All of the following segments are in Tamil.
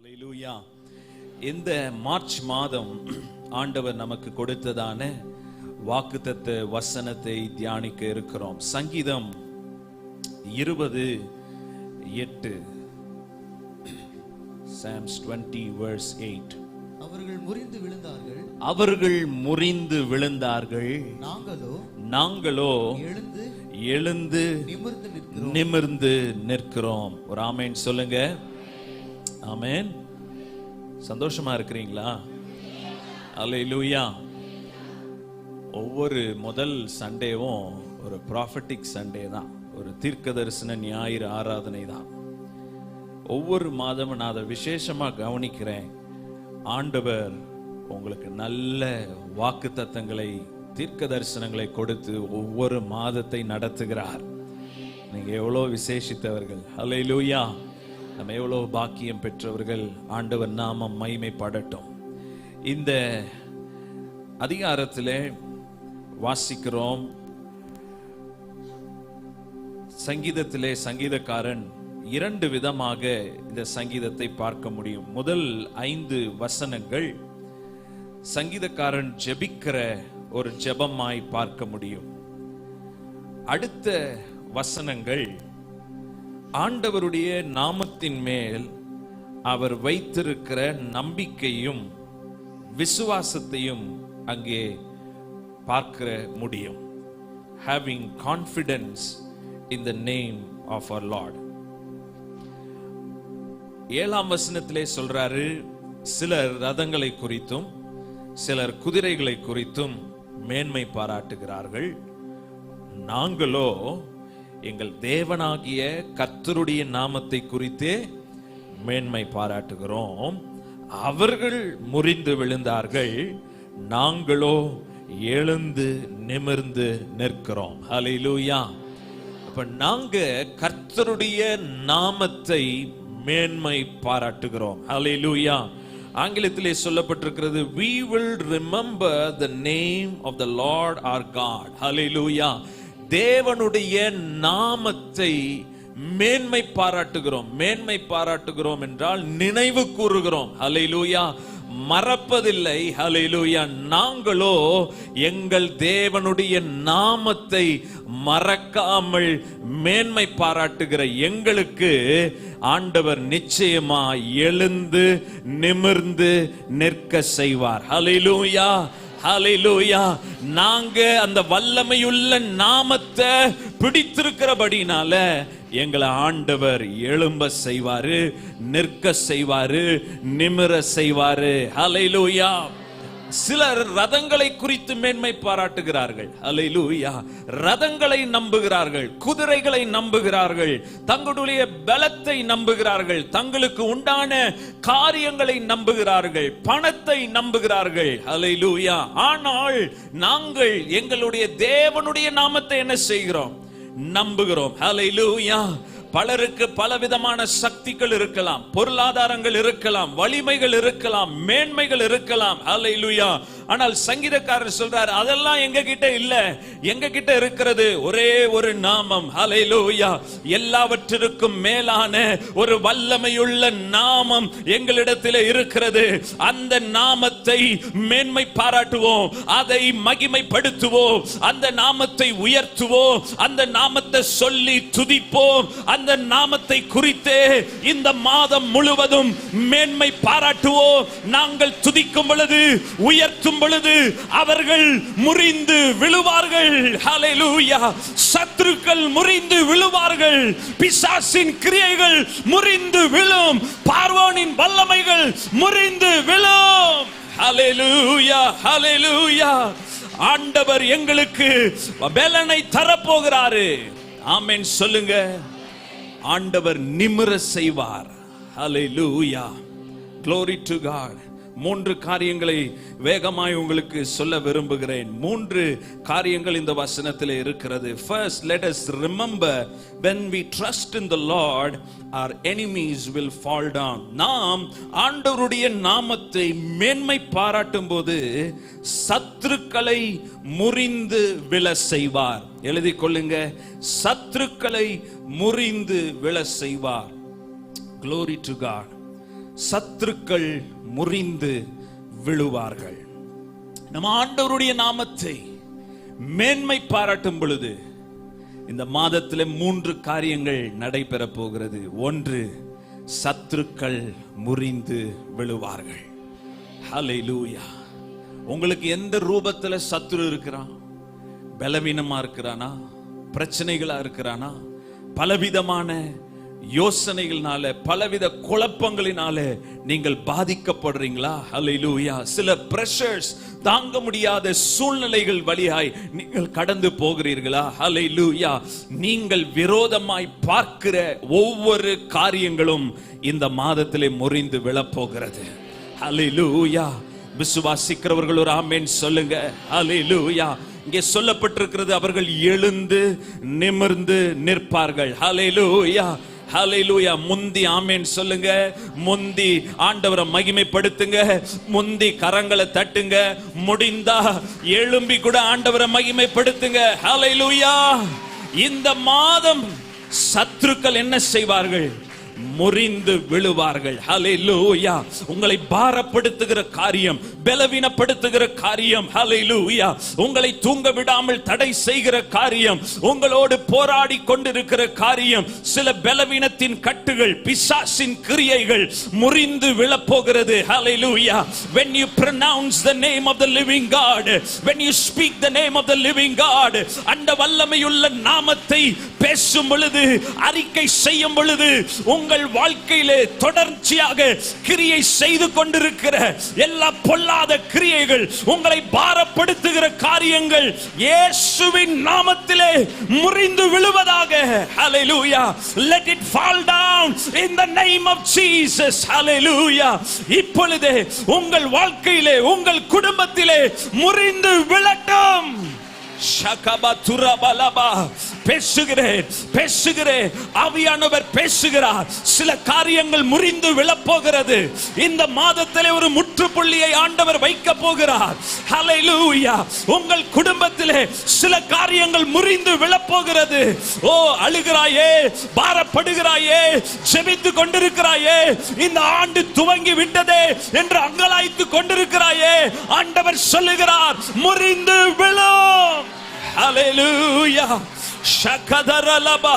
ஹல்லேலூயா. இந்த மார்ச் மாதம் ஆண்டவர் நமக்கு கொடுத்ததான வாக்குத்தத்த வசனத்தை தியானிக்க இருக்கிறோம். சங்கீதம் 20:8. Psalms 20:8. அவர்கள் முறிந்து விழுந்தார்கள், நாங்களோ எழுந்து நிமிர்ந்து நிற்கிறோம். ஒரு ஆமென் சொல்லுங்க. ஆமென். சந்தோஷமா இருக்கிறீங்களா? அல்லேலூயா. ஒவ்வொரு முதல் சண்டேவும் ஒரு ப்ராஃபட்டிக் சண்டே தான், ஒரு தீர்க்கதரிசன ஞாயிறு ஆராதனை தான். ஒவ்வொரு மாதமும் நான் அதை விசேஷமா கவனிக்கிறேன். ஆண்டவர் உங்களுக்கு நல்ல வாக்கு தத்தங்களை, தீர்க்க தரிசனங்களை கொடுத்து ஒவ்வொரு மாதத்தை நடத்துகிறார். நீங்க எவ்வளவு விசேஷித்தவர்கள். அல்லேலூயா. நம்ம எவ்வளவு பாக்கியம் பெற்றவர்கள். ஆண்டவர் நாமம் மகிமைப்படட்டும். இந்த அதிகாரத்திலே வாசிக்கிறோம். சங்கீதத்திலே சங்கீதக்காரன் இரண்டு விதமாக இந்த சங்கீதத்தை பார்க்க முடியும். முதல் 5 வசனங்கள் சங்கீதக்காரன் ஜெபிக்கிற ஒரு ஜெபமாய் பார்க்க முடியும். அடுத்த வசனங்கள் ஆண்டவருடைய நாமத்தின் மேல் அவர் வைத்திருக்கிற நம்பிக்கையும் விசுவாசத்தையும் அங்கே பார்க்க முடியும். Having confidence in the name of our Lord. 7ஆம் வசனத்திலே சொல்றாரு, சிலர் ரதங்களை குறித்தும் சிலர் குதிரைகளை குறித்தும் மேன்மை பாராட்டுகிறார்கள், நாங்களோ எங்கள் தேவனாகிய கர்த்தருடைய நாமத்தை குறித்தே மேன்மை பாராட்டுகிறோம். அவர்கள் முறிந்து விழுந்தார்கள், நாங்களோ எழுந்து நிமிர்ந்து நிற்கிறோம். ஹல்லேலூயா. அப்ப நாங்க கர்த்தருடைய நாமத்தை மேன்மை பாராட்டுகிறோம். ஹல்லேலூயா. ஆங்கிலத்திலே சொல்லப்பட்டிருக்கிறது, we will remember the name of the Lord our God. ஹல்லேலூயா. தேவனுடைய நாமத்தை மேன்மை பாராட்டுகிறோம். மேன்மை பாராட்டுகிறோம் என்றால் நினைவு கூறுகிறோம். ஹல்லேலூயா. மறப்பதில்லை. ஹல்லேலூயா. நாங்களோ எங்கள் தேவனுடைய நாமத்தை மறக்காமல் மேன்மை பாராட்டுகிற எங்களுக்கு ஆண்டவர் நிச்சயமா எழுந்து நிமிர்ந்து நிற்க செய்வார். ஹல்லேலூயா. ஹல்லேலூயா. நாங்க அந்த வல்லமையுள்ள நாமத்தை பிடித்திருக்கிறபடினால எங்களை ஆண்டவர் எழும்ப செய்வாரு, நிற்க செய்வாரு, நிமிர செய்வாரு. ஹல்லேலூயா. சிலர் ரதங்களை குறித்து மேன்மை பாராட்டுகிறார்கள். ஹல்லேலூயா. ரதங்களை நம்புகிறார்கள், குதிரைகளை நம்புகிறார்கள், தங்களுடைய பலத்தை நம்புகிறார்கள், தங்களுக்கு உண்டான காரியங்களை நம்புகிறார்கள், பணத்தை நம்புகிறார்கள். ஹல்லேலூயா. ஆனால் நாங்கள் எங்களுடைய தேவனுடைய நாமத்தை என்ன செய்கிறோம்? நம்புகிறோம். ஹல்லேலூயா. பலருக்கு பலவிதமான சக்திகள் இருக்கலாம், பொருளாதாரங்கள் இருக்கலாம், வலிமைகள் இருக்கலாம், மேன்மைகள் இருக்கலாம். ஹல்லேலூயா. ஆனால் சங்கீதக்காரர் சொல்றார், அதெல்லாம் எங்க கிட்ட இல்ல. எங்க கிட்ட இருக்கிறது ஒரே ஒரு நாமம். ஹல்லேலூயா. எல்லாவற்றிற்கும் மேலான ஒரு வல்லமையுள்ள நாமம் எங்களிடத்தில் இருக்கிறது. அந்த நாமத்தை மேன்மை பாராட்டுவோம், அதை மகிமைப்படுத்துவோம், அந்த நாமத்தை உயர்த்துவோம், அந்த நாமத்தை சொல்லி துதிப்போம். அந்த நாமத்தை குறித்தே இந்த மாதம் முழுவதும் மேன்மை பாராட்டுவோம். நாங்கள் துதிக்கும் பொழுது, உயர்த்தும் பொழுது அவர்கள் முறிந்து விழுவார்கள். ஹல்லேலூயா. சத்துருக்கள் முறிந்து விழுவார்கள், பிசாசின் கிரியைகள் முறிந்து விழும், பார்வோனின் வல்லமைகள் முறிந்து விழும். ஹல்லேலூயா. ஹல்லேலூயா. ஆண்டவர் எங்களுக்கு பலனை தரப்போகிறாரு. ஆமென் சொல்லுங்க. ஆண்டவர் நிமிர செய்வார். ஹல்லேலூயா. Glory to God. 3 காரியங்களை வேகமாய் உங்களுக்கு சொல்ல விரும்புகிறேன். 3 காரியங்கள் இந்த வசனத்திலே இருக்கிறது. First, let us remember, when we trust in the Lord, our enemies will fall down. நாம் ஆண்டவருடைய நாமத்தை மேன்மை பாராட்டும் போது சத்துருக்களை முறிந்து விழ செய்வார். எழுதிக் கொள்ளுங்க, சத்துருக்களை முறிந்து விழ செய்வார். Glory to God. சத்துருக்கள் முறிந்து விழுவார்கள். நம்ம ஆண்டவருடைய நாமத்தை மேன்மை பாராட்டும் பொழுது இந்த மாதத்தில் 3 காரியங்கள் நடைபெற போகிறது. 1, சத்துருக்கள் முறிந்து விழுவார்கள். ஹல்லேலூயா. உங்களுக்கு எந்த ரூபத்துல சத்துரு இருக்கிறான்? பலவீனமா இருக்கிறானா? பிரச்சனைகளா இருக்கிறானா? பலவிதமான யோசனைகள்னால, பலவித குழப்பங்களினால நீங்கள் பாதிக்கப்படுறீங்களா? ஹல்லேலூயா. சில பிரஷர்ஸ், தாங்க முடியாத சூழ்நிலைகள் வழியாய் நீங்கள் கடந்து போகிறீர்களா? ஹல்லேலூயா. நீங்கள் விரோதமாய் பார்க்கிற ஒவ்வொரு காரியங்களும் இந்த மாதத்திலே முறிந்து விழப்போகிறது. ஹல்லேலூயா. விசுவாசிக்கிறவர்கள் ஒரு ஆமென் சொல்லுங்க. ஹல்லேலூயா. இங்கே சொல்லப்பட்டிருக்கிறது, அவர்கள் எழுந்து நிமிர்ந்து நிற்பார்கள். ஹல்லேலூயா. ஹல்லேலூயா. முந்தி ஆமென் சொல்லுங்க. முந்தி ஆண்டவரை மகிமைப்படுத்துங்க. முந்தி கரங்களை தட்டுங்க. முடிந்தா எழும்பி கூட ஆண்டவரை மகிமைப்படுத்துங்க. ஹல்லேலூயா. இந்த மாதம் சத்துருக்கள் என்ன செய்வார்கள்? முறிந்து விழுவார்கள். ஹல்லேலூயா. உங்களை பாரப்படுத்துகிற காரியம், பலவீனப்படுத்துகிற காரியம், ஹல்லேலூயா, உங்களை தூங்க விடாமல் தடை செய்கிற காரியம், உங்களோடு போராடி கொண்டிருக்கிற காரியம், சில பலவீனத்தின் கட்டுகள், பிசாசின் கிரியைகள் முறிந்து விழப்போகிறது. ஹல்லேலூயா. When you pronounce the name of the living God, when you speak the name of the living God, அந்த வல்லமையுள்ள நாமத்தை பேசும் பொழுது, அறிக்கை செய்யும் பொழுது, உங்கள் வாழ்க்கையிலே தொடர்ச்சியாக கிரியை செய்து கொண்டிருக்கிற எல்லா பொல்லாத கிரியைகள், உங்களை பாரப்படுத்துகிற காரியங்கள் இயேசுவின் நாமத்திலே முறிந்து விழுவதாக. ஹல்லேலூயா. Let it fall down in the name of Jesus. ஹல்லேலூயா. இப்பொழுதே உங்கள் வாழ்க்கையிலே, உங்கள் குடும்பத்திலே முறிந்து விழட்டும். பேசுகிறேன். ஆவியானவர் பேசுகிறார். சில காரியங்கள் முறிந்து விழப்போகிறது. இந்த மாதத்திலே ஒரு முற்றுப்புள்ளியை ஆண்டவர் வைக்க போகிறார். ஹல்லேலூயா. உங்கள் குடும்பத்திலே சில காரியங்கள் முறிந்து விழப்போகிறது. ஓ, அழுகிறாயே, பாரப்படுகிறாயே, ஜெபித்து கொண்டிருக்கிறாயே, இந்த ஆண்டு துவங்கி விட்டதே என்று அங்கலாய்த்து கொண்டிருக்கிறாயே, ஆண்டவர் சொல்லுகிறார், முறிந்து விழும். ஹல்லேலூயா. ஷகதரலபா.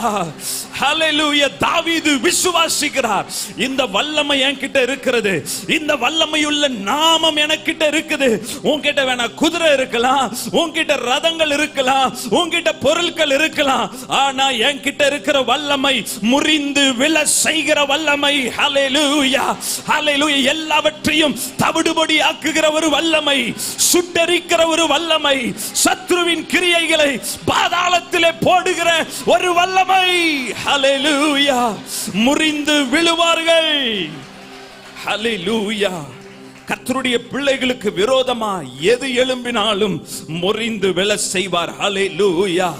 ஹல்லேலூயா. தாவீது விசுவாசிக்கிறார். இந்த வல்லமை என்கிட்ட இருக்கிறது, இந்த வல்லமையுள்ள நாமம் எனக்கிட்ட இருக்குது. உன்கிட்ட வேணா குதிரை இருக்கலாம், உன்கிட்ட ரதங்கள் இருக்கலாம், உன்கிட்ட பொருட்கள் இருக்கலாம், ஆனா என்கிட்ட இருக்கிற வல்லமை முறிந்து விழ செய்கிற வல்லமை. ஹல்லேலூயா. ஹல்லேலூயா. எல்லாவற்றையும் தவிடுபடி ஆக்குகிற ஒரு வல்லமை, சுட்டரிக்கிற ஒரு வல்லமை, சத்ருவின் கிரியைகளை பாதாளத்திலே போடுகிற ஒரு வல்லமை. ஹல்லேலூயா. முறிந்து விழுவார்கள். ஹல்லேலூயா. கர்த்தருடைய பிள்ளைகளுக்கு விரோதமா எது எழும்பினாலும் முறிந்து விழ செய்வார். ஹல்லேலூயா.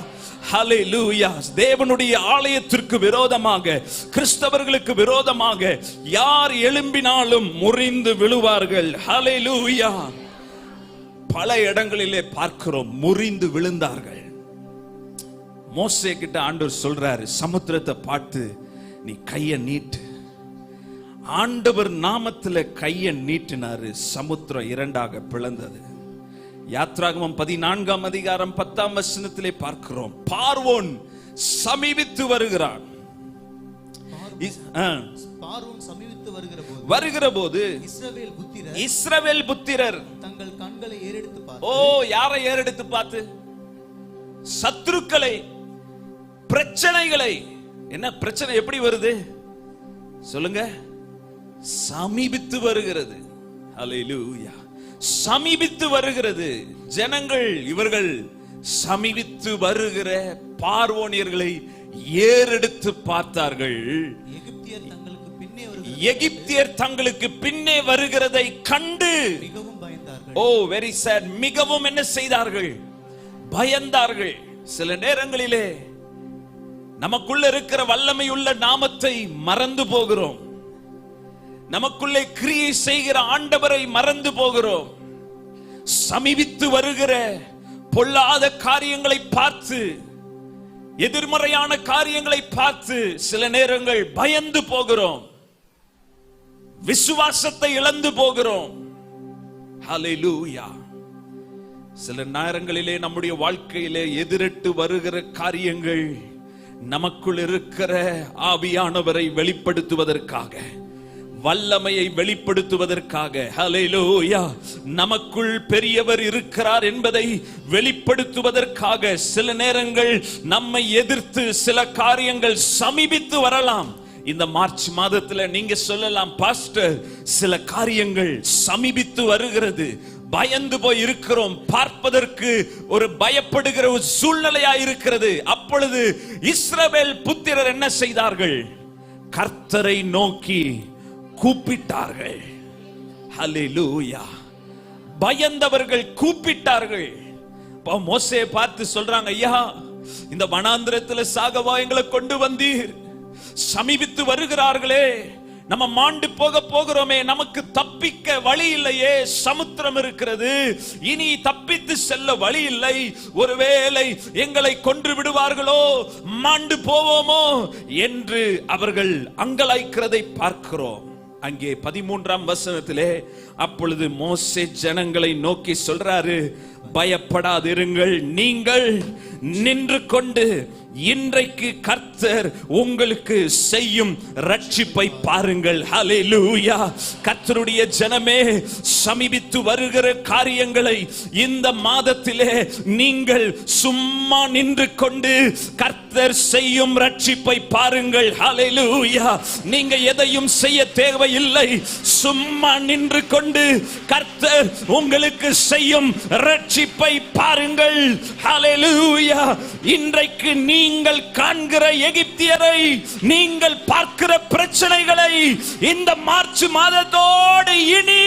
ஹல்லேலூயா. தேவனுடைய ஆலயத்திற்கு விரோதமாக, கிறிஸ்தவர்களுக்கு விரோதமாக யார் எழும்பினாலும் முறிந்து விழுவார்கள். ஹல்லேலூயா. பல இடங்களிலே பார்க்கிறோம், முறிந்து விழுந்தார்கள். மோசே கிட்ட ஆண்டவர் சொல்றாரு, சமுத்திரத்தை பார்த்து நீ கையை நீட்டு. ஆண்டவர் நாமத்துல கையை நீட்டினாரு, சமுத்திரம் 2ஆக பிளந்தது. யாத்ராகமம் 14ஆம் அதிகாரம் 10ஆம் வசனத்திலே பார்க்கிறோம், பார்வோன் சமீபித்து வருகிறான். பார்வோன் சமீபித்து வருகிற போது இஸ்ரவேல் புத்திரர் தங்கள் கண்களை ஏறெடுத்து பார்த்து. ஓ, யாரை ஏறெடுத்து பார்த்து? சத்துருக்களை, பிரச்சனைகளை. என்ன பிரச்சனை? எப்படி வருது சொல்லுங்க? சமீபித்து வருகிறது. ஹல்லேலூயா. சமீபித்து வருகிறது. ஜனங்கள், இவர்கள் சமீபித்து வருகிற பார்வோனியர்களை ஏறெடுத்து பார்த்தார்கள். எகிப்தியர் தங்களுக்கு பின்னே வருகிறதை கண்டு மிகவும் பயந்தார்கள். ஓ, வெரி சேட். மிகவும் என்ன செய்தார்கள்? பயந்தார்கள். சில நேரங்களிலே நமக்குள்ள இருக்கிற வல்லமையுள்ள நாமத்தை மறந்து போகிறோம். நமக்குள்ளே கிரியை செய்கிற ஆண்டவரை மறந்து போகிறோம். சமீபித்து வருகிற பொல்லாத காரியங்களை பார்த்து, எதிர்மறையான காரியங்களை பார்த்து சில நேரங்கள் பயந்து போகிறோம். விசுவாசத்தை இழந்து போகிறோம். ஹல்லேலூயா. சில நேரங்களிலே நம்முடைய வாழ்க்கையிலே எதிரிட்டு வருகிற காரியங்கள் நமக்குள் இருக்கிற ஆவியானவரை வெளிப்படுத்துவதற்காக, வல்லமையை வெளிப்படுத்துவதற்காக, ஹல்லேலூயா, நமக்குள் பெரியவர் இருக்கிறார் என்பதை வெளிப்படுத்துவதற்காக சில நேரங்கள் நம்மை எதிர்த்து சில காரியங்கள் சமீபித்து வரலாம். இந்த மார்ச் மாதத்துல நீங்க சொல்லலாம், பாஸ்டர், சில காரியங்கள் சமீபித்து வருகிறது, பயந்து போய் இருக்கிறோம், பார்ப்பதற்கு ஒரு பயப்படுகிற ஒரு சூழ்நிலையா இருக்கிறது. அப்பொழுது இஸ்ரவேல் புத்திரர் என்ன செய்தார்கள்? கர்த்தரை நோக்கி கூப்பிட்டார்கள். ஹல்லேலூயா. பயந்தவர்கள் கூப்பிட்டார்கள். மோசேயை பார்த்து சொல்றாங்க, ஐயா, இந்த வனாந்திரத்துல சாகவா எங்களை கொண்டு வந்தீர்? சமீபித்து வருகிறார்களே, நம்ம மாண்டு போக போகிறோமே, நமக்கு தப்பிக்க வழி இல்லையே, சமுத்திரம் இருக்கிறது, இனி தப்பித்து செல்ல வழி இல்லை, ஒருவேளை எங்களை கொன்று விடுவார்களோ, மாண்டு போவோமோ என்று அவர்கள் அங்கலாய்க்கிறதை பார்க்கிறோம். அங்கே 13ஆம் வசனத்திலே அப்பொழுது மோசே ஜனங்களை நோக்கி சொல்றாரு, பயப்படாதிருங்கள், நீங்கள் நின்று கொண்டு இன்றைக்கு கர்த்தர் உங்களுக்கு செய்யும் ரட்சிப்பை பாருங்கள். ஹல்லேலூயா. கர்த்தருடைய ஜனமே, சமீபித்து வருகிற காரியங்களை இந்த மாதத்திலே நீங்கள் சும்மா நின்று கொண்டு கர்த்தர் செய்யும் ரட்சிப்பை பாருங்கள். ஹல்லேலூயா. நீங்க எதையும் செய்ய தேவையில்லை, சும்மா நின்று கொண்டு கர்த்தர் உங்களுக்கு செய்யும் ரட்சிப்பை பாருங்கள். ஹல்லேலூயா. இன்றைக்கு நீங்கள் காண்கிற எகிப்தியரை, நீங்கள் பார்க்கிற பிரச்சனைகளை இந்த மார்ச் மாதத்தோடு இனி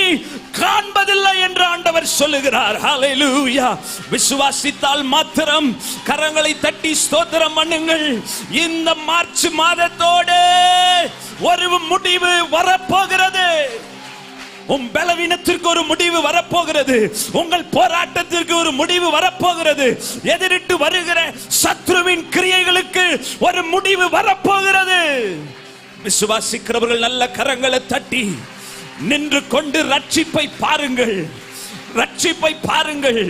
காண்பதில்லை என்று ஆண்டவர் சொல்லுகிறார். ஹல்லேலூயா. விசுவாசித்தால் மாத்திரம் கரங்களை தட்டி ஸ்தோத்திரம் பண்ணுங்கள். இந்த மார்ச் மாதத்தோடு ஒரு முடிவு வரப்போகிறது. உன் பலவீனத்திற்கு ஒரு முடிவு வரப்போகிறது. உங்கள் போராட்டத்திற்கு ஒரு முடிவு வரப்போகிறது. எதிரிட்டு வருகிற சத்ருவின் கிரியைகளுக்கு ஒரு முடிவு வரப்போகிறது. விசுவாசிக்கிறவர்கள் நல்ல கரங்களை தட்டி நின்று கொண்டு ரட்சிப்பை பாருங்கள், ரட்சிப்பை பாருங்கள்.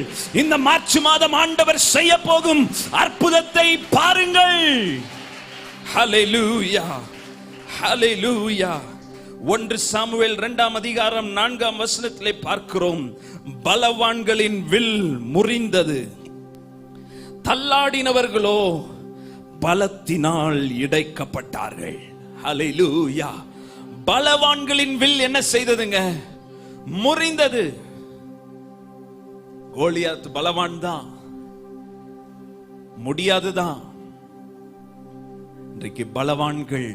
இந்த மார்ச் மாதம் ஆண்டவர் செய்ய போகும் அற்புதத்தை பாருங்கள். ஹல்லேலூயா. ஹல்லேலூயா. 1 சாமுவேல் 2ஆம் அதிகாரம் 4ஆம் வசனத்திலே பார்க்கிறோம், பலவான்களின் வில் முறிந்தது, தள்ளாடினவர்களோ பலத்தினால் இடைக்கப்பட்டார்கள். ஹல்லேலூயா. பலவான்களின் வில் என்ன செய்ததுங்க? முறிந்தது. கோலியாத் பலவான் தான், முடியாதுதான். இன்றைக்கு பலவான்கள்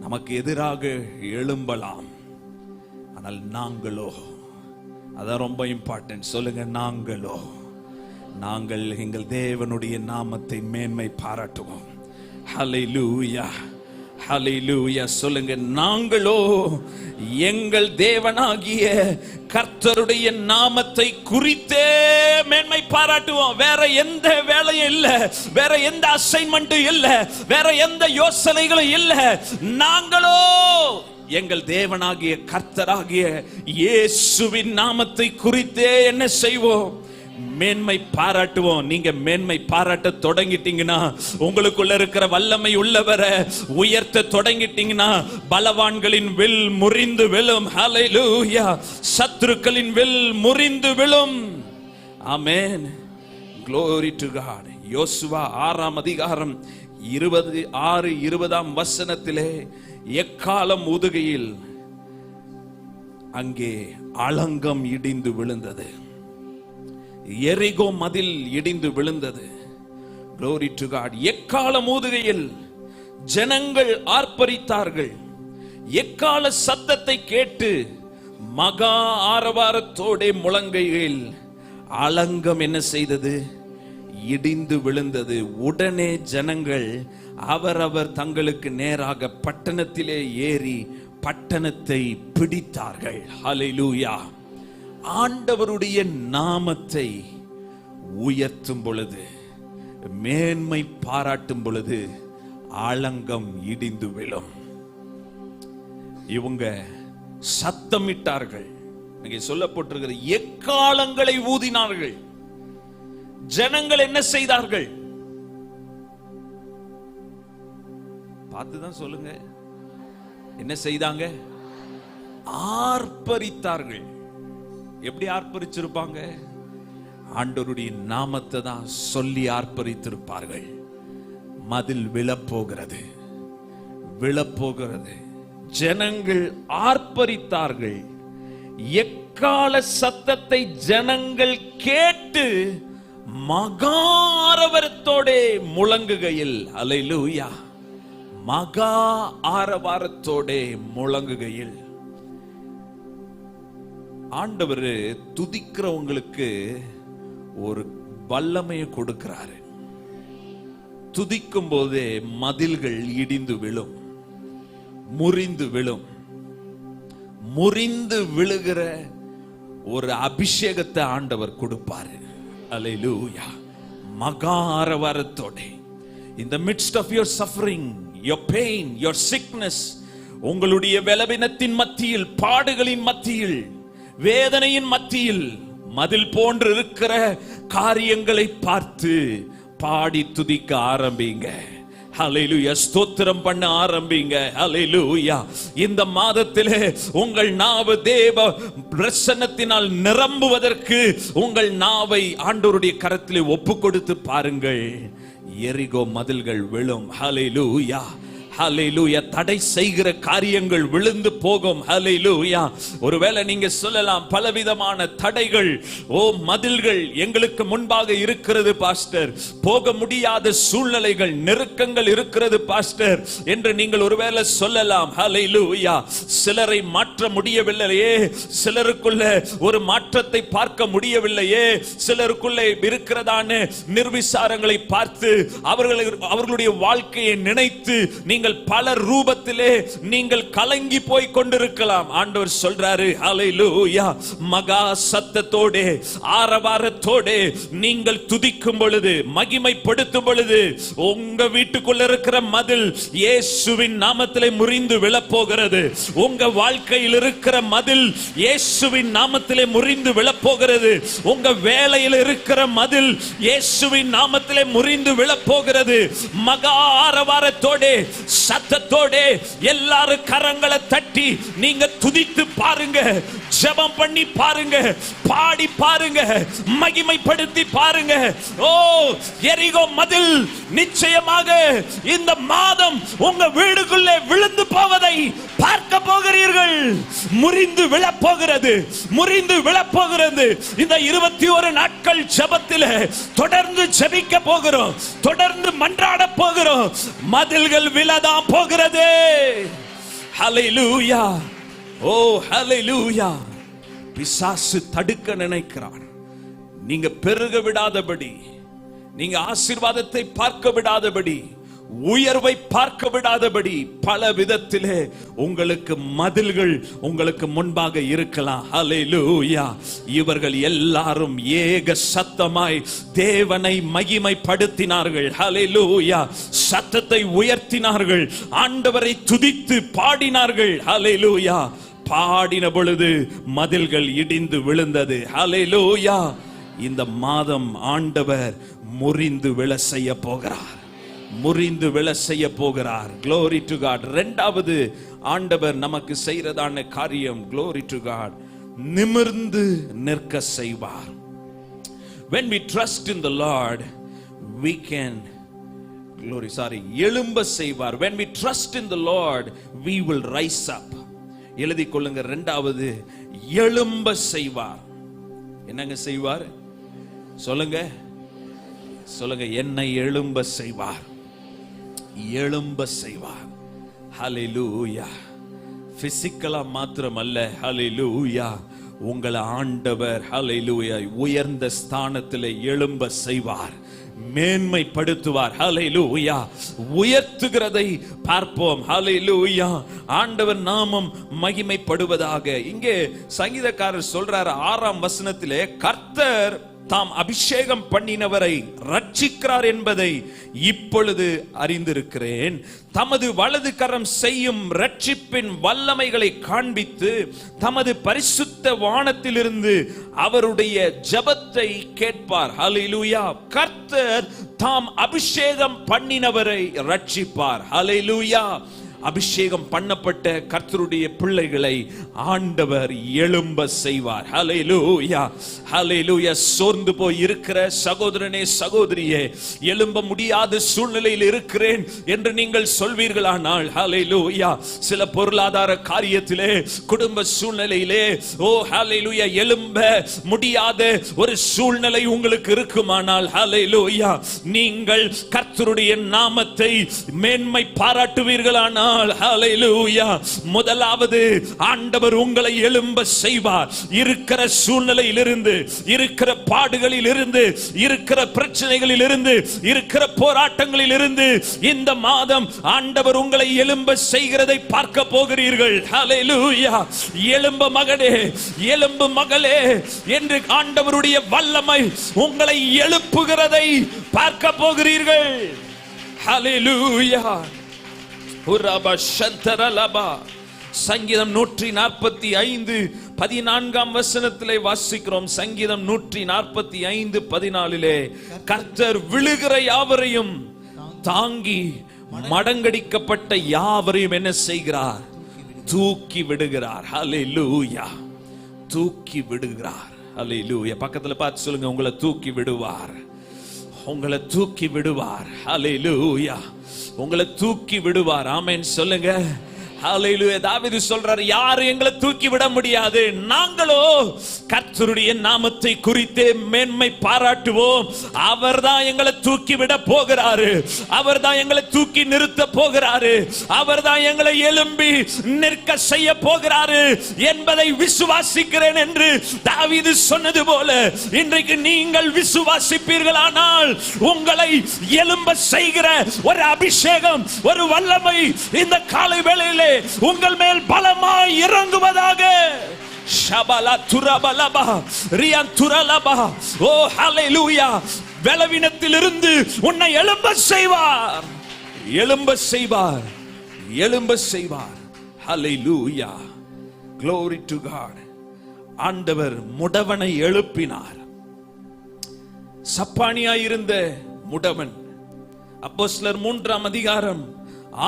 நமக்கு எதிராக எழும்பலாம், ஆனால் நாங்களோ, அதான் ரொம்ப இம்பார்ட்டன்ட். சொல்லுங்க, நாங்கள் எங்கள் தேவனுடைய நாமத்தை மேன்மை பாராட்டுவோம். ஹல்லேலூயா. ஹல்லேலூயா. சொல்லுங்க, நாங்களோ எங்கள் தேவனாகிய கர்த்தருடைய நாமத்தை குறித்தே மேன்மை பாராட்டுவோம். வேற எந்த வேலையும் இல்ல, வேற எந்த அசைன்மெண்ட்டும் இல்ல, வேற எந்த யோசனைகளும் இல்ல. நாங்களோ எங்கள் தேவனாகிய கர்த்தராகிய இயேசுவின் நாமத்தை குறித்தே என்ன செய்வோம்? மேன்மை பாராட்டுவோம். நீங்க மேன்மை பாராட்ட தொடங்கிட்டீங்கன்னா, உங்களுக்குள்ள இருக்கிற வல்லமை உள்ளவரை உயர்த்த தொடங்கிட்டீங்கன்னா, பலவான்களின் வில் முறிந்து விழும். ஹல்லேலூயா. சத்துருக்களின் வில் முறிந்து விழும். ஆமென். Glory to God. யோசுவா 6ஆம் அதிகாரம் 26-20ஆம் வசனத்திலே எக்காலம் ஊதுகையில் அங்கே அலங்கம் இடிந்து விழுந்தது, எரிகோ மதில் இடிந்து விழுந்தது. Glory to God. எக்காலம் ஊதுகையில் ஜனங்கள் ஆர்ப்பரித்தார்கள். எக்கால சத்தத்தை கேட்டு மகா ஆரவாரத்தோட முழங்கையில் அலங்கம் என்ன செய்தது? இடிந்து விழுந்தது. உடனே ஜனங்கள் அவரவர் தங்களுக்கு நேராக பட்டணத்திலே ஏறி பட்டணத்தை பிடித்தார்கள். ஹல்லேலூயா. ஆண்டவருடைய நாமத்தை உயர்த்தும் பொழுது, மேன்மை பாராட்டும் பொழுது ஆலங்கம் இடிந்து விழும். இவங்க சத்தமிட்டார்கள். இங்கே சொல்லப்பட்டிருக்கிற எக்காலங்களை ஊதினார்கள். ஜனங்கள் என்ன செய்தார்கள்? பார்த்துதான் சொல்லுங்க, என்ன செய்தாங்க? ஆர்ப்பரித்தார்கள். எப்படி ஆர்ப்பரிச்சிருப்பாங்க? ஆண்டவருடைய நாமத்தை தான் சொல்லி ஆர்ப்பரித்திருப்பார்கள். மதில் விழப்போகிறது, விழப்போகிறது. ஜனங்கள் ஆர்ப்பரித்தார்கள். எக்கால சத்தத்தை ஜனங்கள் கேட்டு மகா ஆரவாரத்தோடே முழங்குகையில், அல்லேலூயா, மகா ஆரவாரத்தோடே முழங்குகையில். ஆண்டவர் துதிக்கிறவங்களுக்கு ஒரு வல்லமையை கொடுக்கிறாரு. துதிக்கும் போதே மதில்கள் இடிந்து விழும், முறிந்து விழும். முறிந்து விழுகிற ஒரு அபிஷேகத்தை ஆண்டவர் கொடுப்பாரு. அல்லேலூயா, மகா ஆரவாரத்தோட. In the midst of your suffering, your pain, your sickness, உங்களுடைய பலவீனத்தின் மத்தியில், பாடுகளின் மத்தியில், வேதனையின் மத்தியில், மதில் போன்று இருக்கிற காரியங்களை பார்த்து பாடி துதிக்க ஆரம்பிங்க. ஹல்லேலூயா, ஸ்தோத்திரம் பண்ண ஆரம்பிங்க. ஹல்லேலூயா. இந்த மாதத்திலே உங்கள் நாவு தேவ பிரசன்னத்தினால் நிரம்புவதற்கு உங்கள் நாவை ஆண்டவருடைய கரத்திலே ஒப்பு கொடுத்து பாருங்கள். எரிகோ மதில்கள் விழும். ஹல்லேலூயா, ஹல்லேலூயா. தடை செய்கிற காரியங்கள் விழுந்து போகும். ஹல்லேலூயா. ஒருவேளை நீங்க சொல்லலாம், பலவிதமான தடைகள், மதில்கள் எங்களுக்கு முன்பாக இருக்கிறது பாஸ்டர், போக முடியாத சூழ்நிலைகள், நெருக்கங்கள் இருக்கிறது பாஸ்டர் என்று நீங்கள் ஒருவேளை சொல்லலாம். ஹல்லேலூயா. சிலரை மாற்ற முடியவில்லையே, சிலருக்குள்ள ஒரு மாற்றத்தை பார்க்க முடியவில்லையே, சிலருக்குள்ள இருக்கிறதான நிர்விசாரங்களை பார்த்து அவர்களுடைய வாழ்க்கையை நினைத்து நீங்கள் பல ரூபத்திலே நீங்கள் கலங்கி போய் கொண்டிருக்கலாம். ஆண்டவர் சொல்றாரு, ஹல்லேலூயா, மகா சத்தத்தோடு ஆரவாரத்தோடு நீங்கள் துதிக்கும் பொழுது, மகிமைப்படுத்தும் பொழுது, உங்க வீட்டுக்குள்ள இருக்கிற மதில் இயேசுவின் நாமத்திலே முறிந்து விழப்போகிறது. உங்க வாழ்க்கையில் இருக்கிற மதில் இயேசுவின் நாமத்திலே முறிந்து விழப்போகிறது. உங்க வேலையில் இருக்கிற மதில் இயேசுவின் நாமத்திலே முறிந்து விழப்போகிறது. மகா ஆரவாரத்தோடு சத்தத்தோட எல்லாரும் கரங்களை தட்டி நீங்க துதித்து பாருங்க, ஜெபம் பண்ணி பாருங்க, பாடி பாருங்க, மகிமைப்படுத்தி பாருங்க. எரிகோ மதில் நிச்சயமாக இந்த மாதம் உங்க வீடுக்குள்ளே விழுந்து போவதை பார்க்க போகிறீர்கள். முறிந்து விழப்போகிறது, முறிந்து விழப்போகிறது. இந்த 21 நாட்கள் ஜெபத்திலே தொடர்ந்து ஜெபிக்க போகிறோம், தொடர்ந்து மன்றாட போகிறோம். மதில்கள் விழதான் போகிறது. ஹல்லேலூயா, ஓ ஹல்லேலூயா. பிசாசு தடுக்க நினைக்கிறான். நீங்க பெருக விடாதபடி, நீங்க ஆசீர்வாதத்தை பார்க்க விடாதபடி, உயர்வை பார்க்க விடாதபடி பல விதத்திலே உங்களுக்கு மதில்கள் உங்களுக்கு முன்பாக இருக்கலாம். ஹல்லேலூயா. இவர்கள் எல்லாரும் ஏக சத்தமாய் தேவனை மகிமைப்படுத்தினார்கள். ஹல்லேலூயா. சத்தத்தை உயர்த்தினார்கள், ஆண்டவரை துதித்து பாடினார்கள். ஹல்லேலூயா. பாடின பொழுது மதில்கள் இடிந்து விழுந்தது. ஹல்லேலூயா. இந்த மாதம் ஆண்டவர் முறிந்து விழ செய்ய போகிறார், முறிந்து விழ செய்ய போகிறார். Glory to God. இரண்டாவது ஆண்டவர் நமக்கு செய்யறதான காரியம், Glory to God, நிமிர்ந்து நிற்க செய்வார். When we trust in the Lord, we can எழும்ப செய்வார். When we trust in the Lord, we will rise up. எழுதி கொள்ளுங்க. இரண்டாவது, எழும்ப செய்வார். என்னங்க செய்வார்? சொல்லுங்க, சொல்லுங்க. என்னை எழும்ப செய்வார், எழும்ப செய்வார். ஹல்லேலூயா. பிசிக்கலா மாத்திரமல்ல, ஹல்லேலூயா, உங்களை ஆண்டவர் ஹல்லேலூயா உயர்ந்த ஸ்தானத்திலே எழும்ப செய்வார், மேன்மைப்படுத்துவார். ஹல்லேலூயா. உயர்த்துகிறதை பார்ப்போம். ஹல்லேலூயா. ஆண்டவர் நாமம் மகிமைப்படுவதாக. இங்கே சங்கீதக்காரர் சொல்றார் 6ஆம் வசனத்திலே, கர்த்தர் தாம் அபிஷேகம் பண்ணினவரை ரட்சிக்கிறார் என்பதை இப்பொழுது அறிந்திருக்கிறேன். தமது வலது கரம் செய்யும் ரட்சிப்பின் வல்லமைகளை காண்பித்து தமது பரிசுத்த வானத்திலிருந்து அவருடைய ஜெபத்தை கேட்பார். ஹல்லேலூயா. கர்த்தர் தாம் அபிஷேகம் பண்ணினவரை ரட்சிப்பார். ஹல்லேலூயா. அபிஷேகம் பண்ணப்பட்ட கர்த்தருடைய பிள்ளைகளை ஆண்டவர் எழும்ப செய்வார். ஹல்லேலூயா, ஹல்லேலூயா. சோர்ந்து போய் இருக்கிற சகோதரனே, சகோதரியே, எழும்ப முடியாத சூழ்நிலையில் இருக்கிறேன் என்று நீங்கள் சொல்வீர்களானால், ஹல்லேலூயா, சில பொருளாதார காரியத்திலே, குடும்ப சூழ்நிலையிலே, ஓ ஹல்லேலூயா, எழும்ப முடியாத ஒரு சூழ்நிலை உங்களுக்கு இருக்குமானால், ஹல்லேலூயா, நீங்கள் கர்த்தருடைய நாமத்தை மேன்மை பாராட்டுவீர்களானால், ஹல்லேலூயா, முதலாவது ஆண்டவர் உங்களை எழும்ப செய்வார். இருக்கிற சூழ்நிலையில் இருந்து, இருக்கிற பாடுகளில் இருந்து, இருக்கிற பிரச்சனைகளில் இருந்து, இருக்கிற போராட்டங்களில் இருந்து இந்த மாதம் ஆண்டவர் உங்களை எழும்ப செய்கிறதை பார்க்க போகிறீர்கள். ஹல்லேலூயா. எழும்ப மகனே, எழும்பு மகளே என்று ஆண்டவருடைய வல்லமை உங்களை எழுப்புகிறதை பார்க்க போகிறீர்கள். ஹல்லேலூயா. சங்கீதம் 145 14 வசனத்திலே வாசிக்கிறோம். சங்கீதம் 145 14 கர்த்தர் விழுகிற யாவரையும் தாங்கி மடங்கடிக்கப்பட்ட யாவரையும் என்ன செய்கிறார்? தூக்கி விடுகிறார். ஹல்லேலூயா. தூக்கி விடுகிறார். ஹல்லேலூயா. பக்கத்துல பார்த்து சொல்லுங்க, உங்களை தூக்கி விடுவார். உங்களை தூக்கி விடுவார். ஹல்லேலூயா. உங்களை தூக்கி விடுவார். ஆமென் சொல்லுங்க. ஹல்லேலூயா. தாவீது சொல்றாரு, யாரும் எங்களை தூக்கி விட முடியாது. நாங்களோ கர்த்தருடைய நாமத்தை குறித்தே மேன்மை பாராட்டுவோம். அவர்தான் எங்களை தூக்கி விட போகிறாரு. அவர்தான் எங்களை தூக்கி நிறுத்த போகிறாரு. அவர்தான் எங்களை எழும்பி நிற்க செய்ய போகிறாரு என்பதை விசுவாசிக்கிறேன் என்று தாவீது சொன்னது போல இன்றைக்கு நீங்கள் விசுவாசிப்பீர்களானால் உங்களை எழும்ப செய்கிற ஒரு அபிஷேகம், ஒரு வல்லமை இந்த காலை வேளையிலே உங்கள் மேல் பலமாய் இறங்குவதாக. ஷபலா துரபலபா ரியான் துரலபா. ஓ ஹல்லேலூயா. பலவீனத்திலிருந்து உன்னை எழும்ப செய்வார். எழும்ப செய்வார். எழும்ப செய்வார். ஹல்லேலூயா. Glory to God. ஆண்டவர் முடவனை எழுப்பினார். சப்பானியாயிருந்த முடவன், அப்போஸ்தலர் 3 அதிகாரம்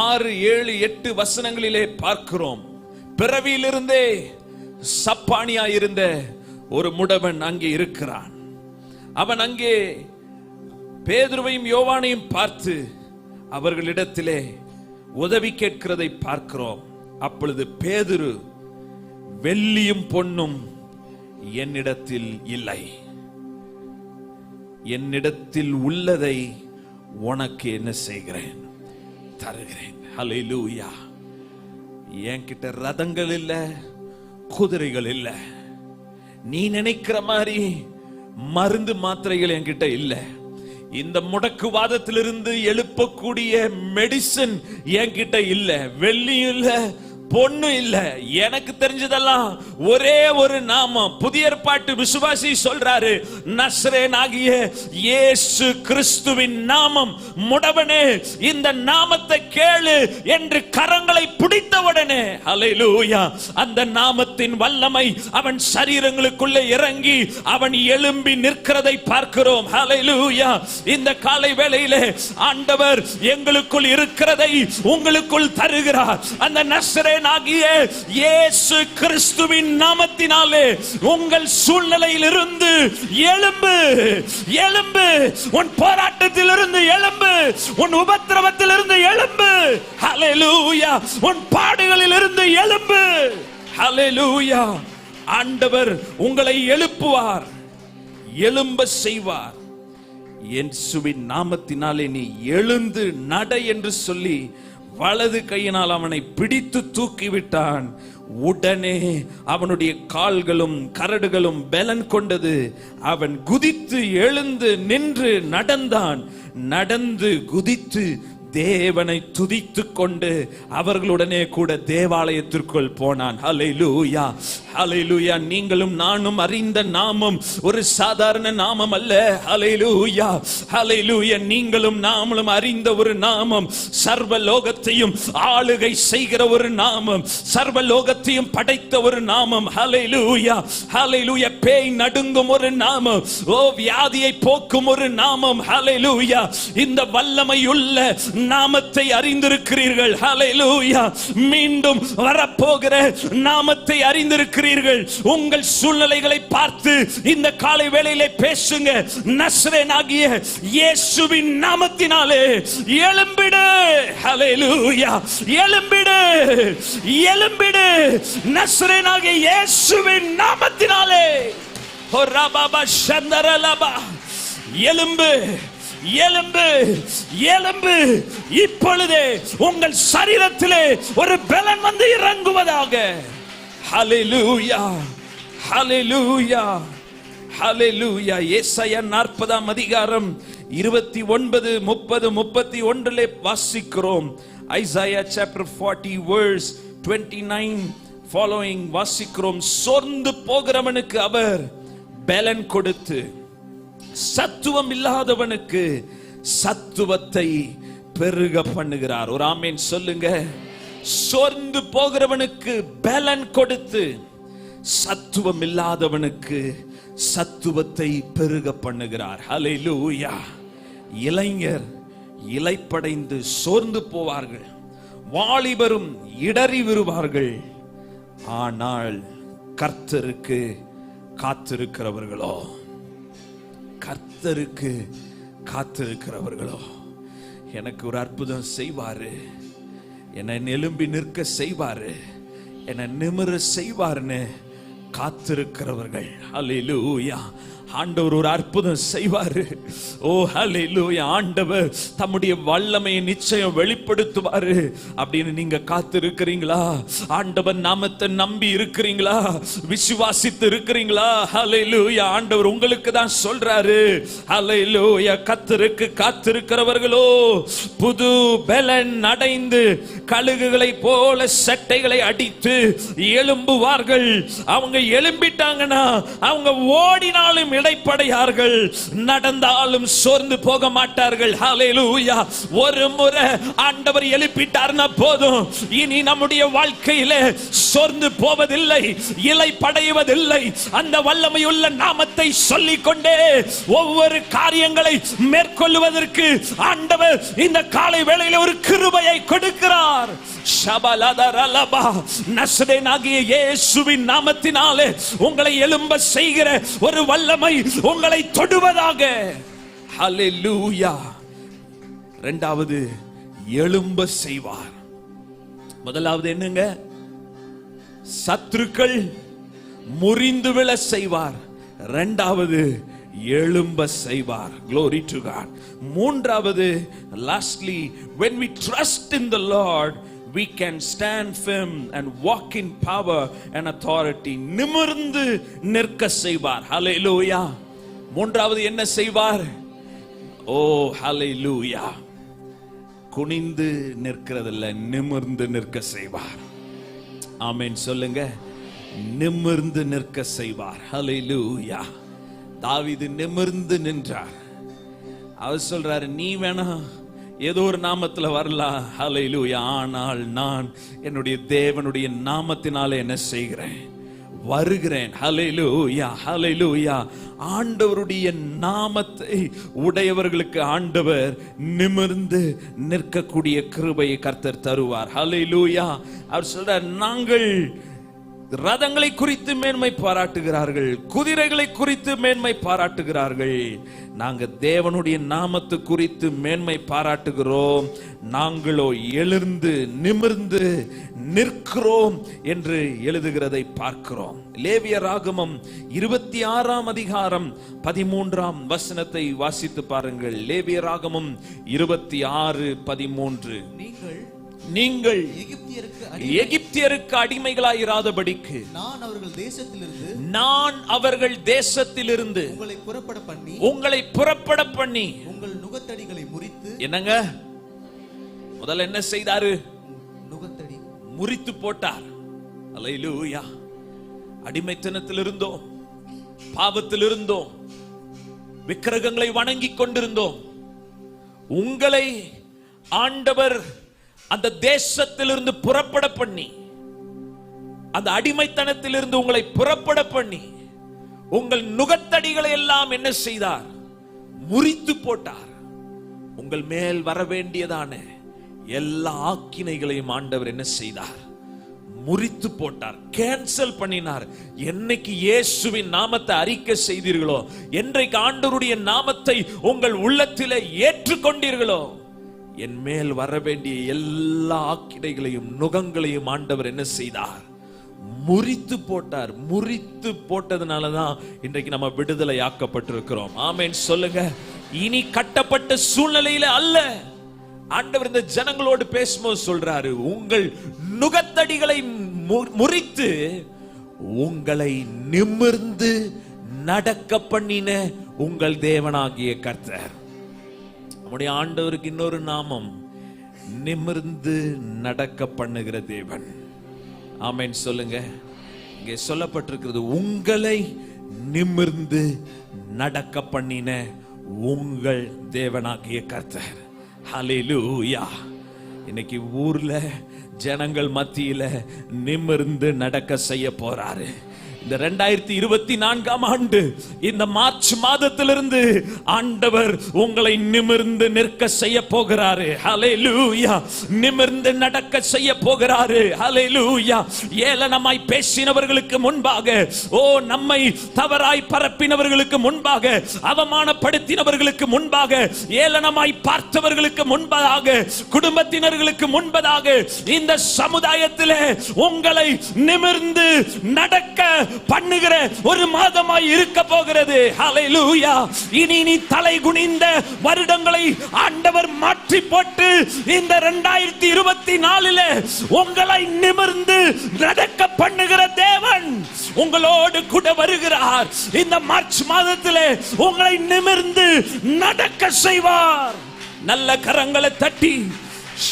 6, 7, 8 வசனங்களிலே பார்க்கிறோம். பிறவியிலிருந்தே சப்பானியாயிருந்த ஒரு முடவன் அங்கே இருக்கிறான். அவன் அங்கே பேதுருவையும் யோவானையும் பார்த்து அவர்களிடத்திலே உதவி கேட்கிறதை பார்க்கிறோம். அப்பொழுது பேதுரு, வெள்ளியும் பொன்னும் என்னிடத்தில் இல்லை, என்னிடத்தில் உள்ளதை உனக்கு என்ன செய்கிறேன்? தருகிறேன். ஹல்லேலூயா. என்கிட்ட ரதங்கள் இல்ல, குதிரைகள் இல்ல, நீ நினைக்கிற மாதிரி மருந்து மாத்திரைகள் என்கிட்ட இல்ல, இந்த முடக்குவாதத்திலிருந்து எழுப்பக்கூடிய மெடிசன் என்கிட்ட இல்ல, வெள்ளியும் இல்ல, பொண்ணு இல்ல. எனக்கு தெரிஞ்சதெல்லாம் ஒரே ஒரு நாமம். புதிய ஏற்பாட்டு விசுவாசி சொல்றாரு, நசரேயனாகிய இயேசு கிறிஸ்துவின் நாமம். முடவனே, இந்த நாமத்தை கேளு என்று கரங்களை பிடித்தவுடனே, ஹல்லேலூயா, அந்த நாமத்தின் வல்லமை அவன் சரீரங்களுக்குள்ளே இறங்கி அவன் எழும்பி நிற்கிறதை பார்க்கிறோம். ஹல்லேலூயா. இந்த காலை வேளையிலே ஆண்டவர் எங்களுக்குள் இருக்கிறதை உங்களுக்குள் தருகிறார். அந்த நசரேயனாகிய இயேசு கிறிஸ்துவின் நாமத்தினாலே உங்கள் சூழ்நிலையில் இருந்து எழும்பு. எழும்பு. உன் போராட்டத்தில் இருந்து எழும்பு. உன் உபத்திரவத்தில் இருந்து எழும்பு. ஹல்லேலூயா. உன் பாடுகளில் இருந்து எழும்பு. ஹல்லேலூயா. ஆண்டவர் உங்களை எழுப்புவார், எழும்ப செய்வார். இயேசுவின் நாமத்தினாலே நீ எழுந்து நட என்று சொல்லி வலது கையினால் அவனை பிடித்து தூக்கிவிட்டான். உடனே அவனுடைய கால்களும் கரடுகளும் பலன் கொண்டது. அவன் குதித்து எழுந்து நின்று நடந்தான். நடந்து குதித்து தேவனை துதித்துக் கொண்டு அவர்களுடனே கூட தேவாலயத்திற்குள் போனான். ஹல்லேலூயா, ஹல்லேலூயா. நீங்களும் நானும் அறிந்த நாமம் ஒரு சாதாரண நாமம் அல்ல. ஹல்லேலூயா, ஹல்லேலூயா. நீங்களும் நாமளும் அறிந்த ஒரு நாமம், சர்வ லோகத்தையும் ஆளுகை செய்கிற ஒரு நாமம், சர்வ லோகத்தையும் படைத்த ஒரு நாமம். ஹல்லேலூயா, ஹல்லேலூயா. பேய் நடுங்கும் ஒரு நாமம், ஓ வியாதியை போக்கும் ஒரு நாமம். ஹல்லேலூயா. இந்த வல்லமையுள்ள நாமத்தை அறிந்திருக்கிறீர்கள். ஹல்லேலூயா. மீண்டும் வரப்போகிற நாமத்தை அறிந்திருக்கிறீர்கள். உங்கள் சூழ்நிலைகளை பார்த்து இந்த காலை வேளையிலே பேசுங்க. நசரேயனாகிய இயேசுவின் நாமத்தினாலே எழும்பிடு. ஹல்லேலூயா. எழும்பிடு, எழும்பிடு. நசரேயனாகிய இயேசுவின் நாமத்தினாலே எலும்பு, எலும்பு, எலும்பு. இப்பொழுதே உங்கள் சரீரத்திலே ஒரு பலன் வந்து இறங்குவதாக. ஹல்லேலூயா, ஹல்லேலூயா, ஹல்லேலூயா. ஏசாயா 40ஆம் அதிகாரம் 29, 30, 31 வாசிக்கிறோம். Isaiah chapter 40 verse 29 following வாசிக்கிறோம். சோர்ந்து போகிறவனுக்கு அவர் பலன் கொடுத்து சத்துவம் இல்லாதவனுக்கு சத்துவத்தை பெருக பண்ணுகிறார். ஒரு ஆமென் சொல்லுங்க. சோர்ந்து போகிறவனுக்கு பலன் கொடுத்து சத்துவம் இல்லாதவனுக்கு சத்துவத்தை பெருக பண்ணுகிறார். ஹல்லேலூயா. இளைஞர் இளைப்படைந்து சோர்ந்து போவார்கள், வாலிபரும் இடறி விழுவார்கள். ஆனால் கர்த்தருக்கு காத்திருக்கிறவர்களோ, கர்த்தருக்கு காத்திருக்கிறவர்களோ எனக்கு ஒரு அற்புதம் செய்வாரு, என்னை எழும்பி நிற்க செய்வாரு, என்னை நிமிர செய்வாருன்னு காத்திருக்கிறவர்கள். ஹல்லேலூயா. ஆண்டவர் ஒரு அற்புதம் செய்வாரு. ஓ ஹல்லேலூயா. ஆண்டவர் தம்முடைய வல்லமையை நிச்சயம் வெளிப்படுத்துவாரு அப்படின்னு நீங்க காத்து இருக்கிறீங்களா? ஆண்டவர் நாமத்தை நம்பி இருக்கிறீங்களா? விசுவாசித்து இருக்கிறீங்களா? ஹல்லேலூயா. ஆண்டவர் உங்களுக்கு தான் சொல்றாரு. ஹல்லேலூயா. கர்த்தருக்கு காத்திருக்கிறவர்களோ புது பலன் அடைந்து கழுகுகளை போல சட்டைகளை அடித்து எழும்புவார்கள். அவங்க எழும்பிட்டாங்கன்னா அவங்க ஓடினாலும் இடைப்படையார்கள், நடந்தாலும் சோர்ந்து போக மாட்டார்கள். ஹல்லேலூயா. ஒரு முறை ஆண்டவர் எழுப்பிட்டார்னா போதும், இனி நம்முடைய வாழ்க்கையில சோர்ந்து போவதில்லை, இலைப்படைவதில்லை. அந்த வல்லமையுள்ள நாமத்தை சொல்லிக் கொண்டே ஒவ்வொரு காரியங்களை மேற்கொள்வதற்கு ஆண்டவர் இந்த காலை வேளையில ஒரு கிருபையை கொடுக்கிறார். நசரேயனாகிய இயேசுவின் நாமத்தினாலே உங்களை எழும்ப செய்கிற ஒரு வல்லமை உங்களை தொடுவதாக. ஹல்லேலூயா. இரண்டாவது எழும்ப செய்வார். முதலாவது என்னங்க? சத்துருக்கள் முறிந்து விழ செய்வார். இரண்டாவது எழும்ப செய்வார். Glory to God. மூன்றாவது, lastly, when we trust in the Lord, we can stand firm and walk in power and authority. நிமிர்ந்து நிற்க செய்வார். ஹல்லேலூயா. மூன்றாவது என்ன செய்வார்? ஓ ஹல்லேலூயா. குனிந்து நிற்கிறதில்ல, நிமிர்ந்து நிற்க செய்வார். ஆமென் சொல்லுங்க. நிமிர்ந்து நிற்க செய்வார். ஹல்லேலூயா. தாவீது நிமிர்ந்து நின்றார். அவர் சொல்றாரு, நீ வேணா ஏதோ ஒரு நாமத்துல வரலாம், ஹல்லேலூயா, ஆனால் நான் என்னுடைய தேவனுடைய நாமத்தினாலே என்ன செய்கிறேன்? வருகிறேன். ஹல்லேலூயா, ஹல்லேலூயா. ஆண்டவருடைய நாமத்தை உடையவர்களுக்கு ஆண்டவர் நிமிர்ந்து நிற்கக்கூடிய கிருபையை கர்த்தர் தருவார். ஹல்லேலூயா. அவர் சொல்றார், நாங்கள் ரதங்களை குறித்து மேன்மை பாராட்டுகிறார்கள், குதிரைகளை குறித்து மேன்மை பாராட்டுகிறார்கள், நாங்க தேவனுடைய நாமத்தை குறித்து மேன்மை பாராட்டுகிறோம், நாங்களோ எழுந்து நிமிர்ந்து நிற்கிறோம் என்று எழுதுகிறதை பார்க்கிறோம். லேவியராகமம் 26ஆம் அதிகாரம் 13ஆம் வசனத்தை வாசித்து பாருங்கள். லேவியராகமம் 26:13. நீங்கள் எகிப்தியருக்கு அடிமைகளாயிராதபடிக்கு நான் அவர்கள் தேசத்திலிருந்து உங்களை புறப்பட பண்ணி உங்கள் நுகத்தடிகளை முறித்து, என்னங்க? முதல்ல என்ன செய்தாரு? நுகத்தடி முறித்து போட்டார். அல்லேலூயா. அடிமைத்தனத்தில் இருந்தோம், பாவத்தில் இருந்தோம், விக்கிரகங்களை வணங்கி கொண்டிருந்தோம். உங்களை ஆண்டவர் அந்த தேசத்திலிருந்து புறப்பட பண்ணி, அந்த அடிமைத்தனத்திலிருந்து உங்களை புறப்பட பண்ணி, உங்கள் நுகத்தடிகளை எல்லாம் என்ன செய்தார்? முறித்து போட்டார். உங்கள் மேல் வர வேண்டியதான எல்லா ஆக்கினைகளையும் ஆண்டவர் என்ன செய்தார்? முறித்து போட்டார், கேன்சல் பண்ணினார். என்னைக்கு இயேசுவின் நாமத்தை அறிக்கை செய்தீர்களோ, என்றைக்கு ஆண்டவருடைய நாமத்தை உங்கள் உள்ளத்திலே ஏற்றுக்கொண்டீர்களோ, என் மேல் வர வேண்டிய எல்லா ஆக்கினைகளையும் நுகங்களையும் ஆண்டவர் என்ன செய்தார்? முறித்து போட்டார். முறித்து போட்டதுனாலதான் இன்றைக்கு நம்ம விடுதலை ஆக்கப்பட்டிருக்கிறோம். ஆமென் சொல்லுங்க. இனி கட்டப்பட்ட சூழ்நிலையில அல்ல. ஆண்டவர் இந்த ஜனங்களோடு பேசும்போது சொல்றாரு, உங்கள் நுகத்தடிகளை முறித்து உங்களை நிமிர்ந்து நடக்க பண்ணின உங்கள் தேவனாகிய கர்த்தர். நம்முடைய ஆண்டவருக்கு இன்னொரு நாமம் நிமிர்ந்து நடக்க பண்ணுகிற தேவன். ஆமென் சொல்லுங்க. இங்கே சொல்லப்பட்டிருக்கிறது, உங்களை நிமிர்ந்து நடக்க பண்ணின உங்கள் தேவனாகிய கர்த்தர். ஹல்லேலூயா. இன்னைக்கு ஊர்ல ஜனங்கள் மத்தியில நிமிர்ந்து நடக்க செய்ய போறாரு. இந்த 2024ஆம் ஆண்டு இந்த மார்ச் மாதத்திலிருந்து ஆண்டவர் உங்களை நிமிர்ந்து நிற்க செய்ய போகிறாரு. ஹல்லேலூயா. நிமிர்ந்து நடக்க செய்ய போகிறாரு. ஹல்லேலூயா. ஏளனமாய் பேசினவர்களுக்கு முன்பாக, ஓ நம்மை தவறாய் பரப்பினவர்களுக்கு முன்பாக, அவமானப்படுத்தினவர்களுக்கு முன்பாக, ஏளனமாய் பார்த்தவர்களுக்கு முன்பாக, குடும்பத்தினர்களுக்கு முன்பதாக இந்த சமுதாயத்திலே உங்களை நிமிர்ந்து நடக்க பண்ணுகிற ஒரு மாதமாய் இருக்க போகிறது. ஹல்லேலூயா. இனி நீ தலை குனிந்த வருடங்களை ஆண்டவர் மாற்றி போட்டு இந்த 2024 உங்களை நிமிர்ந்து நடக்க பண்ணுகிற தேவன் உங்களோடு கூட வருகிறார். இந்த மார்ச் மாதத்திலே உங்களை நிமிர்ந்து நடக்க செய்வார். நல்ல கரங்களை தட்டி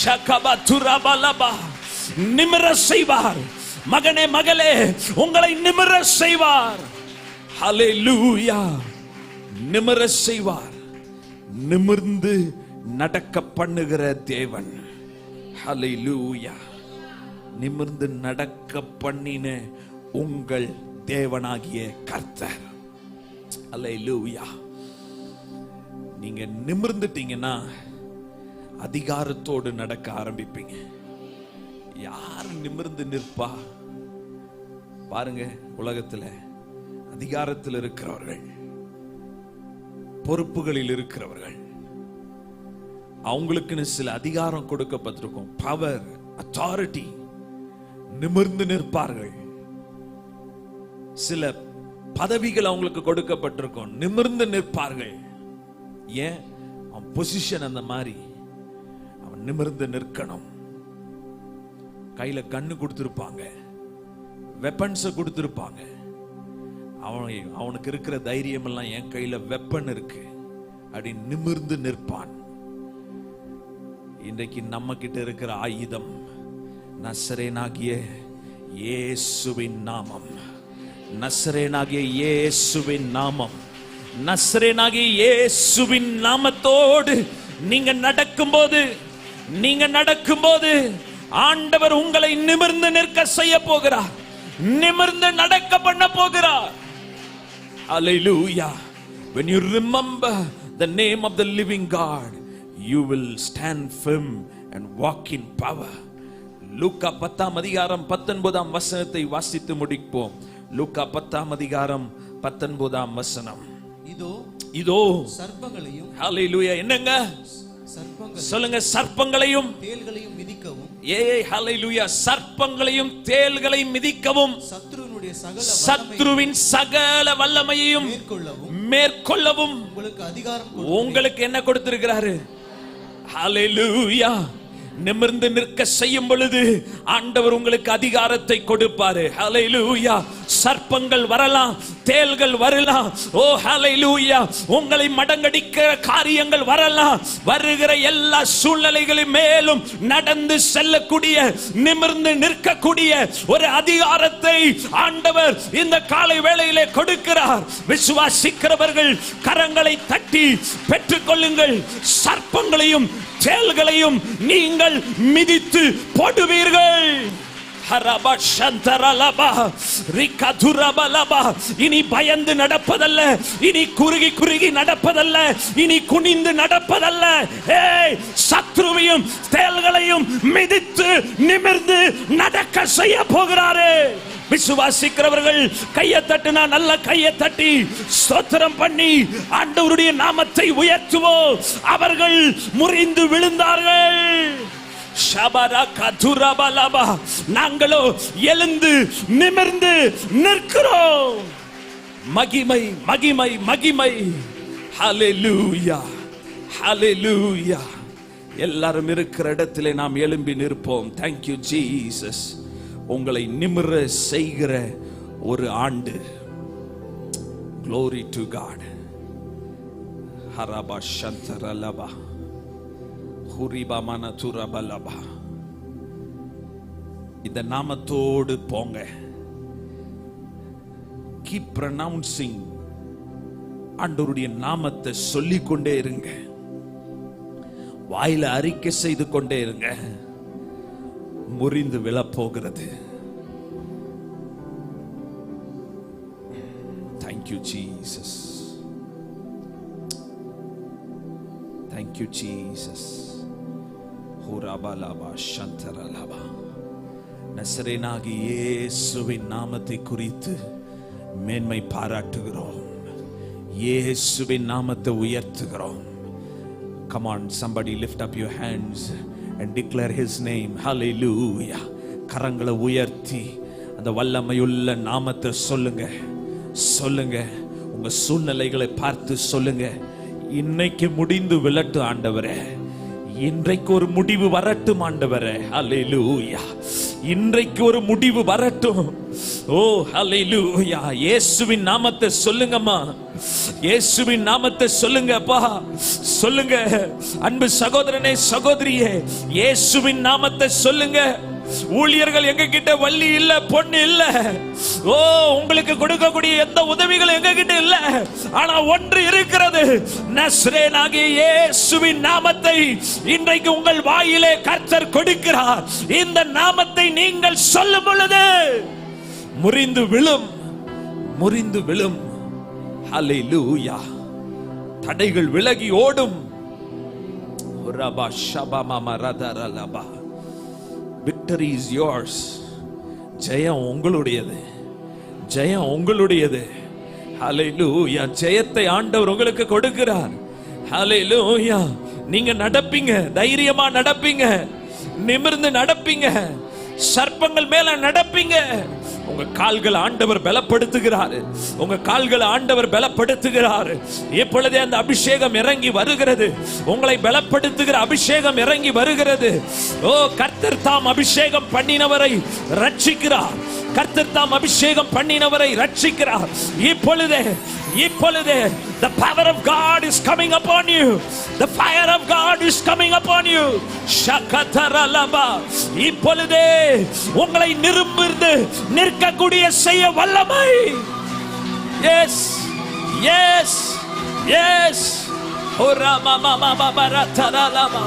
ஷகபா துரபலபா நிமிர செய்வார். மகனே மகளே, உங்களை நிமிர செய்வார். ஹல்லேலூயா. நிமிர செய்வார். நிமிர்ந்து நடக்க பண்ணுகிற தேவன். ஹல்லேலூயா. நிமிர்ந்து நடக்க பண்ணின உங்கள் தேவனாகிய கர்த்தர். ஹல்லேலூயா. நீங்க நிமிர்ந்துட்டீங்கன்னா அதிகாரத்தோடு நடக்க ஆரம்பிப்பீங்க. யார் நிமிர்ந்து நிற்பா பாருங்க. உலகத்துல அதிகாரத்தில் இருக்கிறவர்கள், பொறுப்புகளில் இருக்கிறவர்கள், அவங்களுக்குன்னு சில அதிகாரம் கொடுக்கப்பட்டிருக்கும். Power, authority. நிமிர்ந்து நிற்பார்கள். சில பதவிகள் அவங்களுக்கு கொடுக்கப்பட்டிருக்கும். நிமிர்ந்து நிற்பார்கள். ஏன்? அவன் பொசிஷன் அந்த மாதிரி. அவன் நிமிர்ந்து நிற்கணும். கையில கண்ணு கொடுத்திருப்பாங்க, வெப்பன்ஸ் கொடுத்திருப்பாங்க. அவனுக்கு இருக்கிற தைரியம் எல்லாம், என் கையில வெப்பன் இருக்கு அப்படி நிமிர்ந்து நிற்பான். இன்றைக்கு நம்ம கிட்ட இருக்கிற ஆயுதம் நசரேனாகிய இயேசுவின் நாமம். நசரேனாகிய இயேசுவின் நாமம். நசரேனாகிய இயேசுவின் நாமத்தோடு நீங்க நடக்கும்போது ஆண்டவர் உங்களை நிமிர்ந்து நிற்க செய்ய போகிறார். நிமிர்ந்து நடக்க பண்ண போகிறார். Hallelujah. When you remember the name of the living God, you will stand firm and walk in power. லூக்கா 10ஆம் அதிகாரம் 19ஆம் வசனத்தை வாசித்து முடிப்போம். லூக்கா 10ஆம் அதிகாரம் 19ஆம் வசனம். இதோ சர்ப்பங்களையும், ஹல்லேலூயா, என்னங்க சொல்லுங்க, சர்ப்பங்களையும் தேள்களையும் மிதிக்கவும். ஹல்லேலூயா. சர்ப்பங்களையும் தேள்களையும் மிதிக்கவும், சத்ருவின் சகல வல்லமையையும் மேற்கொள்ளவும் உங்களுக்கு என்ன கொடுத்திருக்கிறாரு? ஹல்லேலூயா. நிமிர்ந்து நிற்க செய்யும் பொழுது ஆண்டவர் உங்களுக்கு அதிகாரத்தை கொடுப்பாரு. ஹல்லேலூயா. சர்ப்பங்கள் வரலாம், தேள்கள் வரலாம். ஓ ஹல்லேலூயா. உங்களை மடங்கடிக்கிற காரியங்கள் வரலாம். வருகிற எல்லா சூழ்நிலைகளின் மேலும் நடந்து செல்லக்கூடிய, நிமிர்ந்து நிற்கக்கூடிய ஒரு அதிகாரத்தை ஆண்டவர் இந்த காலை வேளையிலே கொடுக்கிறார். விசுவாசிக்கிறவர்கள் கரங்களை தட்டி பெற்றுக்கொள்ளுங்கள். சர்ப்பங்களையும் தேள்களையும் நீங்கள் மிதித்து போடுவீர்கள். இனி பயந்து நடப்பதல்ல, இனி குறுகி குறுகி நடப்பதல்ல, இனி குனிந்து நடப்பதல்ல. சத்ருவையும் தேள்களையும் மிதித்து நிமிர்ந்து நடக்க செய்ய போகிறாரே. விசுவாசிக்கிறவர்கள் கையை தட்டினா நல்ல கையை தட்டி ஸ்தோத்திரம் பண்ணி ஆண்டவருடைய நாமத்தை உயர்த்துவோம். அவர்கள் முறிந்து விழுந்தார்கள். நாங்களோ எழுந்து நிமிர்ந்து நிற்கிறோம். மகிமை மகிமை மகிமை. ஹல்லேலூயா ஹல்லேலூயா. எல்லாரும் இருக்கிற இடத்திலே நாம் எழும்பி நிற்போம். Thank you Jesus. உங்களை நிமிர செய்கிற ஒரு ஆண்டு. Glory to God. ஹரபா சந்தரலபா ஹுரிபா மனதுரபலபா. இந்த நாமத்தோடு போங்க. Keep pronouncing. ஆண்டவருடைய நாமத்தை சொல்லிக்கொண்டே இருங்க. வாயில அறிக்கை செய்து கொண்டே இருங்க. முறிந்து விழப்போகிறது. Thank you Jesus. Thank you Jesus. ஹுரபலபா சந்தரலபா. நசரேனாகிய இயேசுவின் நாமத்தை குறித்து மேன்மை பாராட்டுகிறோம். இயேசுவின் நாமத்தை உயர்த்துகிறோம். Come on, somebody lift up your hands and declare his name. Hallelujah. கரங்களை உயர்த்தி அந்த வல்லமையுள்ள நாமத்தை சொல்லுங்க. சொல்லுங்க. உங்க சூழ்நிலைகளை பார்த்து சொல்லுங்க. இன்னைக்கு முடிந்து விழட்டும் ஆண்டவரே. இன்றைக்கு ஒரு முடிவு வரட்டும் ஆண்டவரே. ஹல்லேலூயா. இன்றைக்கு ஒரு முடிவு வரட்டும். ஓ ஹல்லேலூயா. இயேசுவின் நாமத்தை சொல்லுங்கம்மா. இயேசுவின் நாமத்தை சொல்லுங்கப்பா. சொல்லுங்க அன்பு சகோதரனே சகோதரியே. இயேசுவின் நாமத்தை சொல்லுங்க. ஊழியர்கள் எங்க கிட்ட வள்ளி இல்ல, பொண்ணு இல்ல. ஓ உங்களுக்கு கொடுக்கக்கூடிய எந்த உதவிகளும் எங்க கிட்ட இல்ல. ஆனா ஒன்று இருக்கிறது. நஸ்ரேனாகிய இயேசுவின் நாமத்தை இன்றைக்கு உங்கள் வாயிலே கர்த்தர் கொடுக்கிறார். இந்த நாமத்தை நீங்கள் சொல்லும் பொழுது முறிந்து விழும், முறிந்து விழும். ஹல்லேலூயா. தடைகள் விலகி ஓடும். ரபா ஷபமா ரதரலபா. Victory is yours. ஜெயம் உங்களுடையது. ஜெயம் உங்களுடையது. ஹல்லேலூயா. ஜெயத்தை ஆண்டவர் உங்களுக்கு கொடுக்கிறார். ஹல்லேலூயா. நீங்க நடப்பீங்க. தைரியமா நடப்பீங்க. நிமிர்ந்து நடப்பீங்க. சர்ப்பங்கள் மேல நடப்பீங்க. உங்க கால்களை ஆண்டவர் பலப்படுத்துகிறார். உங்க கால்களை ஆண்டவர் பலப்படுத்துகிறார். இப்பொழுதே அந்த அபிஷேகம் இறங்கி வருகிறது. உங்களை பலப்படுத்துகிற அபிஷேகம் இறங்கி வருகிறது. ஓ கர்த்தர் தாம் அபிஷேகம் பண்ணினவரை ரட்சிக்கிறார். கர்த்தர் தாம் அபிஷேகம் பண்ணினவரை ரட்சிக்கிறார். இப்பொழுதே இப்பொழுதே the power of God is coming upon you. The fire of God is coming upon you. Shakataralaba. இப்பொழுதே உங்களை நிமிர்ந்து நிற்கக்கூடிய செய்ய வல்லமை. Yes, yes, yes. Ora mama mama barataralaba.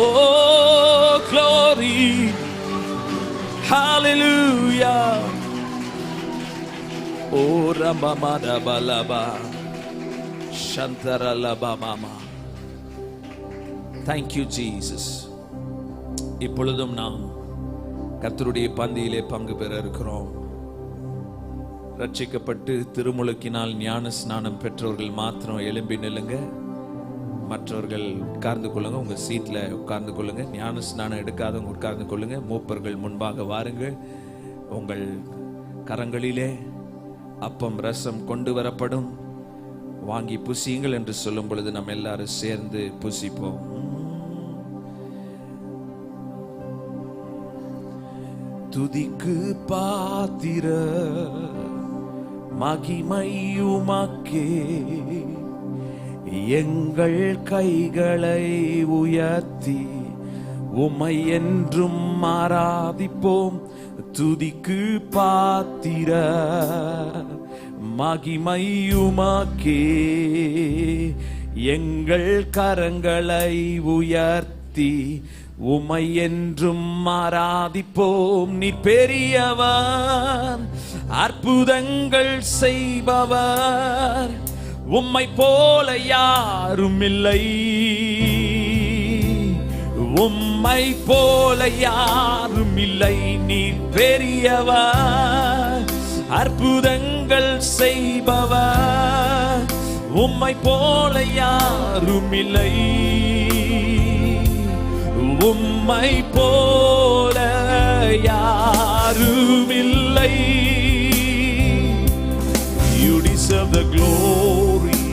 Oh glory. Hallelujah. Ora mama da balaba. Shantaralaba mama. Thank you Jesus. இப்பொழுதும் நாம் கர்த்தருடைய பந்தியிலே பங்கு பெற இருக்கிறோம். ரட்சிக்கப்பட்டு திருமுழுக்கினால் ஞான ஸ்நானம் பெற்றவர்கள் மாத்திரம் எழும்பி நில்லுங்க. மற்றவர்கள் உட்கார்ந்து கொள்ளுங்க. உங்க சீட்ல உட்கார்ந்து கொள்ளுங்க. ஞான ஸ்நானம் எடுக்காதவங்க உட்கார்ந்து கொள்ளுங்க. மூப்பர்கள் முன்பாக வாருங்கள். உங்கள் கரங்களிலே அப்பம் ரசம் கொண்டு வரப்படும். வாங்கி புசியுங்கள் என்று சொல்லும் பொழுது நம்ம எல்லாரும் சேர்ந்து புசிப்போம். துதிக்கு பாத்திர மகிமையுமக்கே எங்கள் கைகளை உயர்த்தி உம்மை என்றும் ஆராதிப்போம். துதிக்கு பாத்திர மகிமையுமக்கே எங்கள் கரங்களை உயர்த்தி உம்மை என்றும் ஆராதிப்போம். நீ பெரியவர், அற்புதங்கள் செய்பவர், உம்மை போல யாரும் இல்லை, உம்மை போல யாரும் இல்லை. நீ பெரியவர், அற்புதங்கள் செய்பவர், உம்மை போல யாரும் இல்லை, உம்மை போல யாரும் இல்லை. You deserve the glory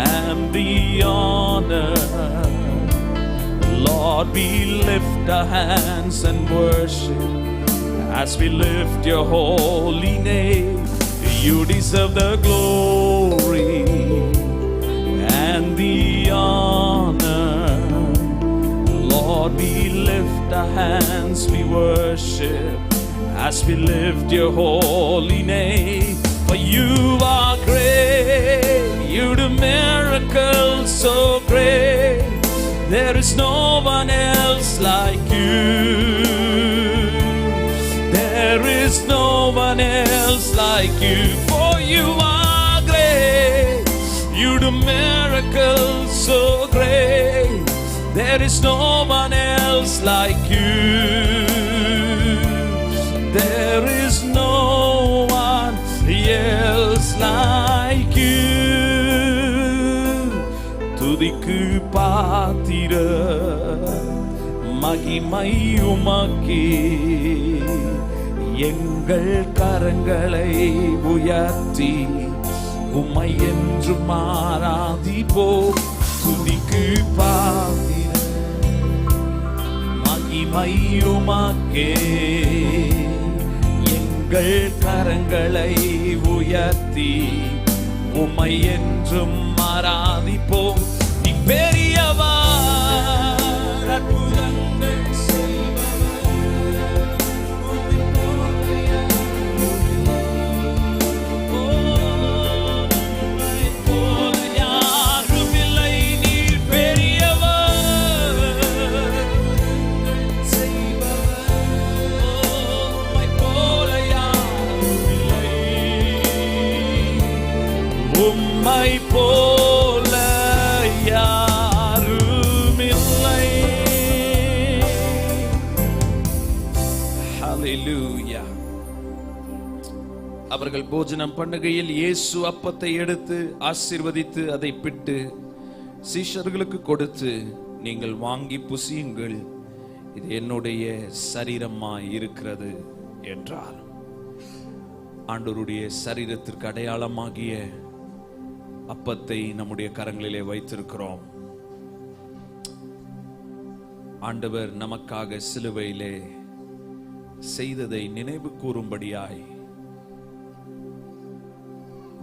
and the honor. Lord, we lift our hands and worship as we lift your holy name. You deserve the glory and the honor. Lord, we lift our hands, we worship as we lift your holy name. For you are great, you do miracles so great. There is no one else like you. There is no one else like you. For you are great, you do miracles so great. There is no one else like you. There is no one else like you. துதிக்கு பாத்திர மகிமையுமக்கே எங்கள் கரங்களை உயர்த்தி உம்மை என்றும் ஆராதிப்போம். துதிக்கு பாத்திர மகிமையுமக்கே எங்கள் கரங்களை உயர்த்தி உம்மை என்றும் ஆராதிப்போம். நீ பெரியவர், அற்புதங்கள் செய்பவர், உம்மை போல யாரும் இல்லை. நீ பெரியவர், உம்மை போல யாரும் இல்லை, உம்மை போல யாரும் இல்லை. ஹல்லேலூயா. அவர்கள் போஜனம் பண்ணுகையில் இயேசு அப்பத்தை எடுத்து ஆசீர்வதித்து அதை பிட்டு சீஷர்களுக்கு கொடுத்து, நீங்கள் வாங்கி புசியுங்கள், இது என்னுடைய சரீரமாய் இருக்கிறது என்றார். ஆண்டவருடைய சரீரத்திற்கு அடையாளமாகிய அப்பத்தை நம்முடைய கரங்களிலே வைத்திருக்கிறோம். ஆண்டவர் நமக்காக சிலுவையிலே செய்ததை நினைவு கூறும்படியாய்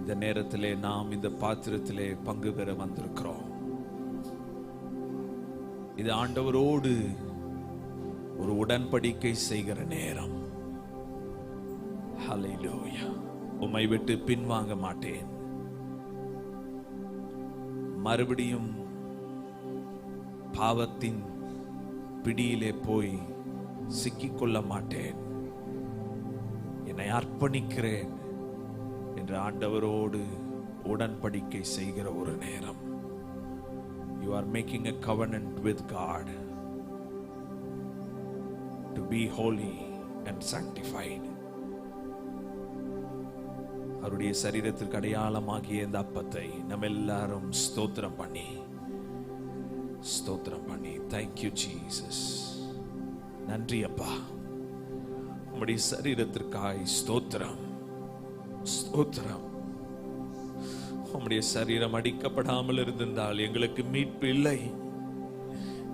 இந்த நேரத்திலே நாம் இந்த பாத்திரத்திலே பங்கு பெற வந்திருக்கிறோம். இது ஆண்டவரோடு ஒரு உடன்படிக்கை செய்கிற நேரம். ஹல்லேலூயா. உம்மை விட்டு பின்வாங்க மாட்டேன், மறுபடியும் பாவத்தின் பிடியிலே போய் சிக்கிக்கொள்ள மாட்டேன், என்னை அர்ப்பணிக்கிறேன் என்று ஆண்டவரோடு உடன்படிக்கை செய்கிற ஒரு நேரம். You are making a covenant with God to be holy and sanctified. அவருடைய சரீரத்திற்கு அடையாளமாகிய இந்த அப்பத்தை நம்ம எல்லாரும் ஸ்தோத்திரம் பண்ணி thank you Jesus. நன்றி அப்பா, உம்முடைய சரீரத்திற்காய் ஸ்தோத்திரம். உம்முடைய சரீரம் அடிக்கப்படாமல் இருந்திருந்தால் எங்களுக்கு மீட்பு இல்லை.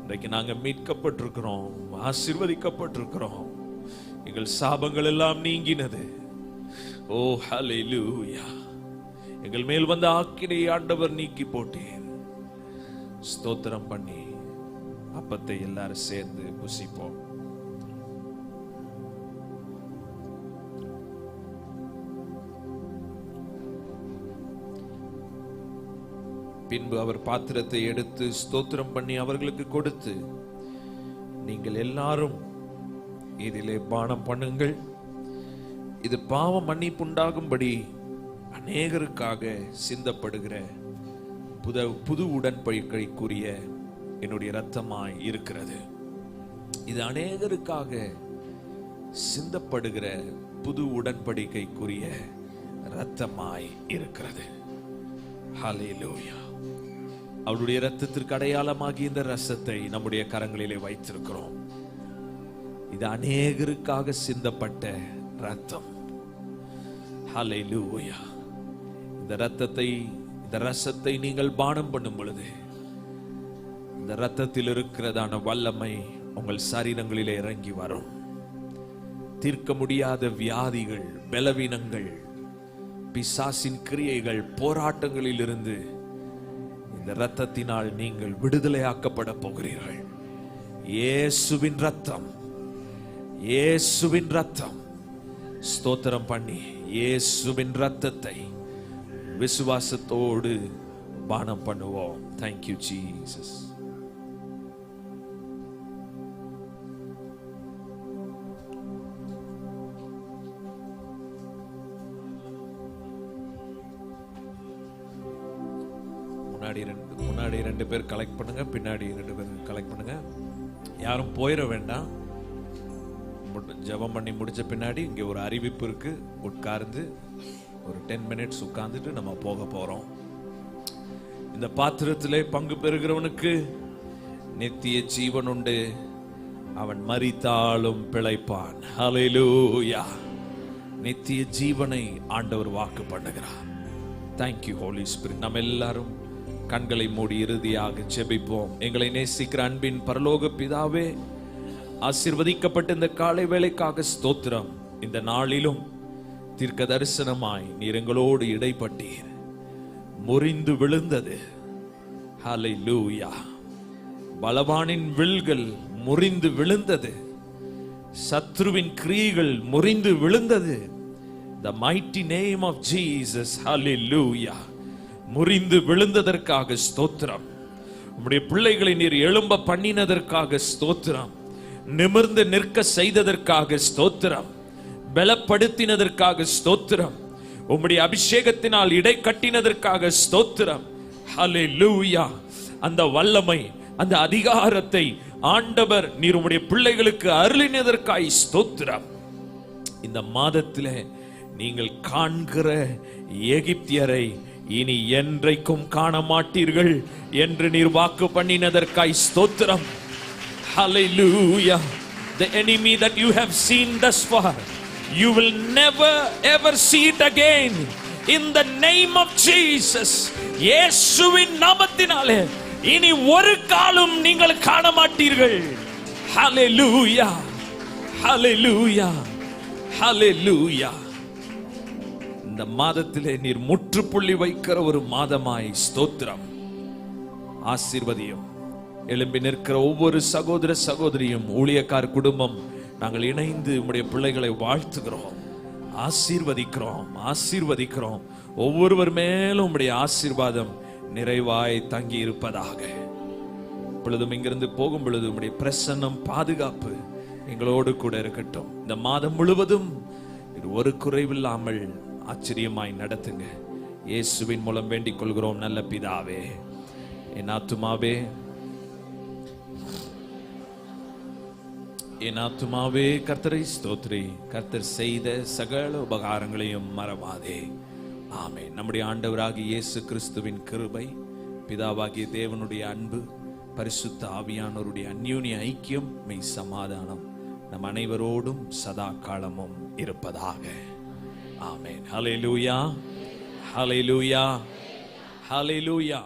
இன்றைக்கு நாங்கள் மீட்கப்பட்டிருக்கிறோம், ஆசீர்வதிக்கப்பட்டிருக்கிறோம். எங்கள் சாபங்கள் எல்லாம் நீங்கினது. ஓ ஹல்லேலூயா. எங்கள் மேல் வந்த ஆக்கினையை ஆண்டவர் நீக்கி போட்டேன். ஸ்தோத்திரம் பண்ணி அப்பத்தை எல்லாரும் சேர்ந்து புசிப்போம். பின்பு அவர் பாத்திரத்தை எடுத்து ஸ்தோத்திரம் பண்ணி அவர்களுக்கு கொடுத்து, நீங்கள் எல்லாரும் இதிலே பானம் பண்ணுங்கள், இது பாவ மன்னிப்புண்டாகும்படி அநேகருக்காக சிந்தப்படுகிற புது உடன்படிக்கைக்குரிய என்னுடைய இரத்தமாய் இருக்கிறது. இது அநேகருக்காக சிந்தப்படுகிற புது உடன்படிக்கைக்குரிய இரத்தமாய் இருக்கிறது. ஹல்லேலூயா. அவருடைய இரத்தத்திற்கு அடையாளமாகி இந்த ரசத்தை நம்முடைய கரங்களிலே வைத்திருக்கிறோம். இது அநேகருக்காக சிந்தப்பட்ட இரத்தம். ஹல்லேலூயா. இந்த இரத்தத்தை, இந்த ரசத்தை நீங்கள் பானம் பண்ணும் பொழுது இந்த இரத்தத்தில் இருக்கிறதான வல்லமை உங்கள் சரீரங்களிலே இறங்கி வரும். தீர்க்க முடியாத வியாதிகள், பலவீனங்கள், பிசாசின் கிரியைகள், போராட்டங்களில் இருந்து இந்த இரத்தத்தினால் நீங்கள் விடுதலையாக்கப்பட போகிறீர்கள். இயேசுவின் இரத்தம், இயேசுவின் இரத்தம். ஸ்தோத்திரம் பண்ணி இயேசுவின் இரத்தத்தை விசுவாசத்தோடு பானம் பண்ணுவோம். Thank you Jesus. முன்னாடி ரெண்டு பேர் கலெக்ட் பண்ணுங்க, பின்னாடி 2 பேர் கலெக்ட் பண்ணுங்க. யாரும் போயிட வேண்டாம். ஜெபம் பண்ணி முடிச்ச பின்னாடி இங்க ஒரு அறிவிப்பு இருக்கு. உட்கார்ந்து ஒரு 10 மினிட்ஸ் உட்கார்ந்துட்டு நம்ம போக போறோம். இந்த பாத்திரத்திலே பங்கு பெறுகிறவனுக்கு நித்திய ஜீவன் உண்டு, அவன் மரித்தாலும் பிழைப்பான். ஹல்லேலூயா. நித்திய ஜீவனை ஆண்டவர் வாக்கு பண்ணுகிறார். Thank you holy spirit. நம்ம எல்லாரும் கண்களை மூடி இறுதியாக ஜெபிப்போம். எங்களை நேசிக்கிற அன்பின் பரலோக பிதாவே, ஆசீர்வதிக்கப்பட்ட இந்த காலை வேளைக்காக ஸ்தோத்திரம். இந்த நாளிலும் தீர்க்க தரிசனமாய் நீர் எங்களோடு இடைப்பட்டீர். முறிந்து விழுந்தது. ஹல்லேலூயா. பலவானின் வில்கள் முறிந்து விழுந்தது. சத்ருவின் கிரியைகள் முறிந்து விழுந்தது. The mighty name of Jesus. Hallelujah. முறிந்து விழுந்ததற்காக ஸ்தோத்திரம். உம்முடைய பிள்ளைகளை நீர் எழும்ப பண்ணினதற்காக ஸ்தோத்திரம். நிமிர்ந்து நிற்க செய்ததற்காக ஸ்தோத்திரம். பலப்படுத்தினதற்காக ஸ்தோத்திரம். உம்முடைய அபிஷேகத்தினால் இடை கட்டினதற்காக ஸ்தோத்திரம். ஹல்லேலூயா. அந்த வல்லமை, அந்த அதிகாரத்தை ஆண்டவர் நீர் உம்முடைய பிள்ளைகளுக்கு அருளினதற்காய் ஸ்தோத்திரம். இந்த மாதத்திலே நீங்கள் காண்கிற எகிப்தியரை இனி என்றைக்கும் காண மாட்டீர்கள் என்று நீர் வாக்கு பண்ணினதற்காய் ஸ்தோத்திரம். Hallelujah. The enemy that you have seen thus far, you will never ever see it again. In the name of Jesus. இயேசுவின் நாமத்தினாலே இனி ஒரு காலம் நீங்கள் காண மாட்டீர்கள். Hallelujah. Hallelujah. Hallelujah. இந்த மாதத்திலே நீர் முற்றுப்புள்ளி வைக்கிற ஒரு மாதமாய் ஸ்தோத்திரம். ஆசீர்வதியும். எழும்பி நிற்கிற ஒவ்வொரு சகோதர சகோதரியும், ஊழியக்கார குடும்பம், நாங்கள் இணைந்து உம்முடைய பிள்ளைகளை வாழ்த்துகிறோம், ஆசீர்வதிக்கிறோம், ஆசீர்வதிக்கிறோம். ஒவ்வொருவர் மேலும் உம்முடைய ஆசீர்வாதம் நிறைவாய் தங்கி இருப்பதாக. இப்பொழுதும் இங்கிருந்து போகும் பொழுது உம்முடைய பிரசன்னம், பாதுகாப்பு எங்களோடு கூட இருக்கட்டும். இந்த மாதம் முழுவதும் ஒரு குறைவில்லாமல் ஆச்சரியமாய் நடத்துங்க. இயேசுவின் மூலம் வேண்டிக் கொள்கிறோம் நல்ல பிதாவே. என் ஆத்துமாவே, என் ஆத்துமாவே கர்த்தரை ஸ்தோத்திரி, கர்த்தர் செய்த சகல உபகாரங்களையும் மறவாதே. ஆமென். நம்முடைய ஆண்டவராகிய இயேசு கிறிஸ்துவின் கிருபை, பிதாவாகிய தேவனுடைய அன்பு, பரிசுத்த ஆவியானவருடைய அந்யோன்ய ஐக்கியம், மெய் சமாதானம் நம் அனைவரோடும் சதா காலமும் இருப்பதாக. ஆமென். ஹல்லேலூயா. ஹல்லேலூயா. ஹல்லேலூயா.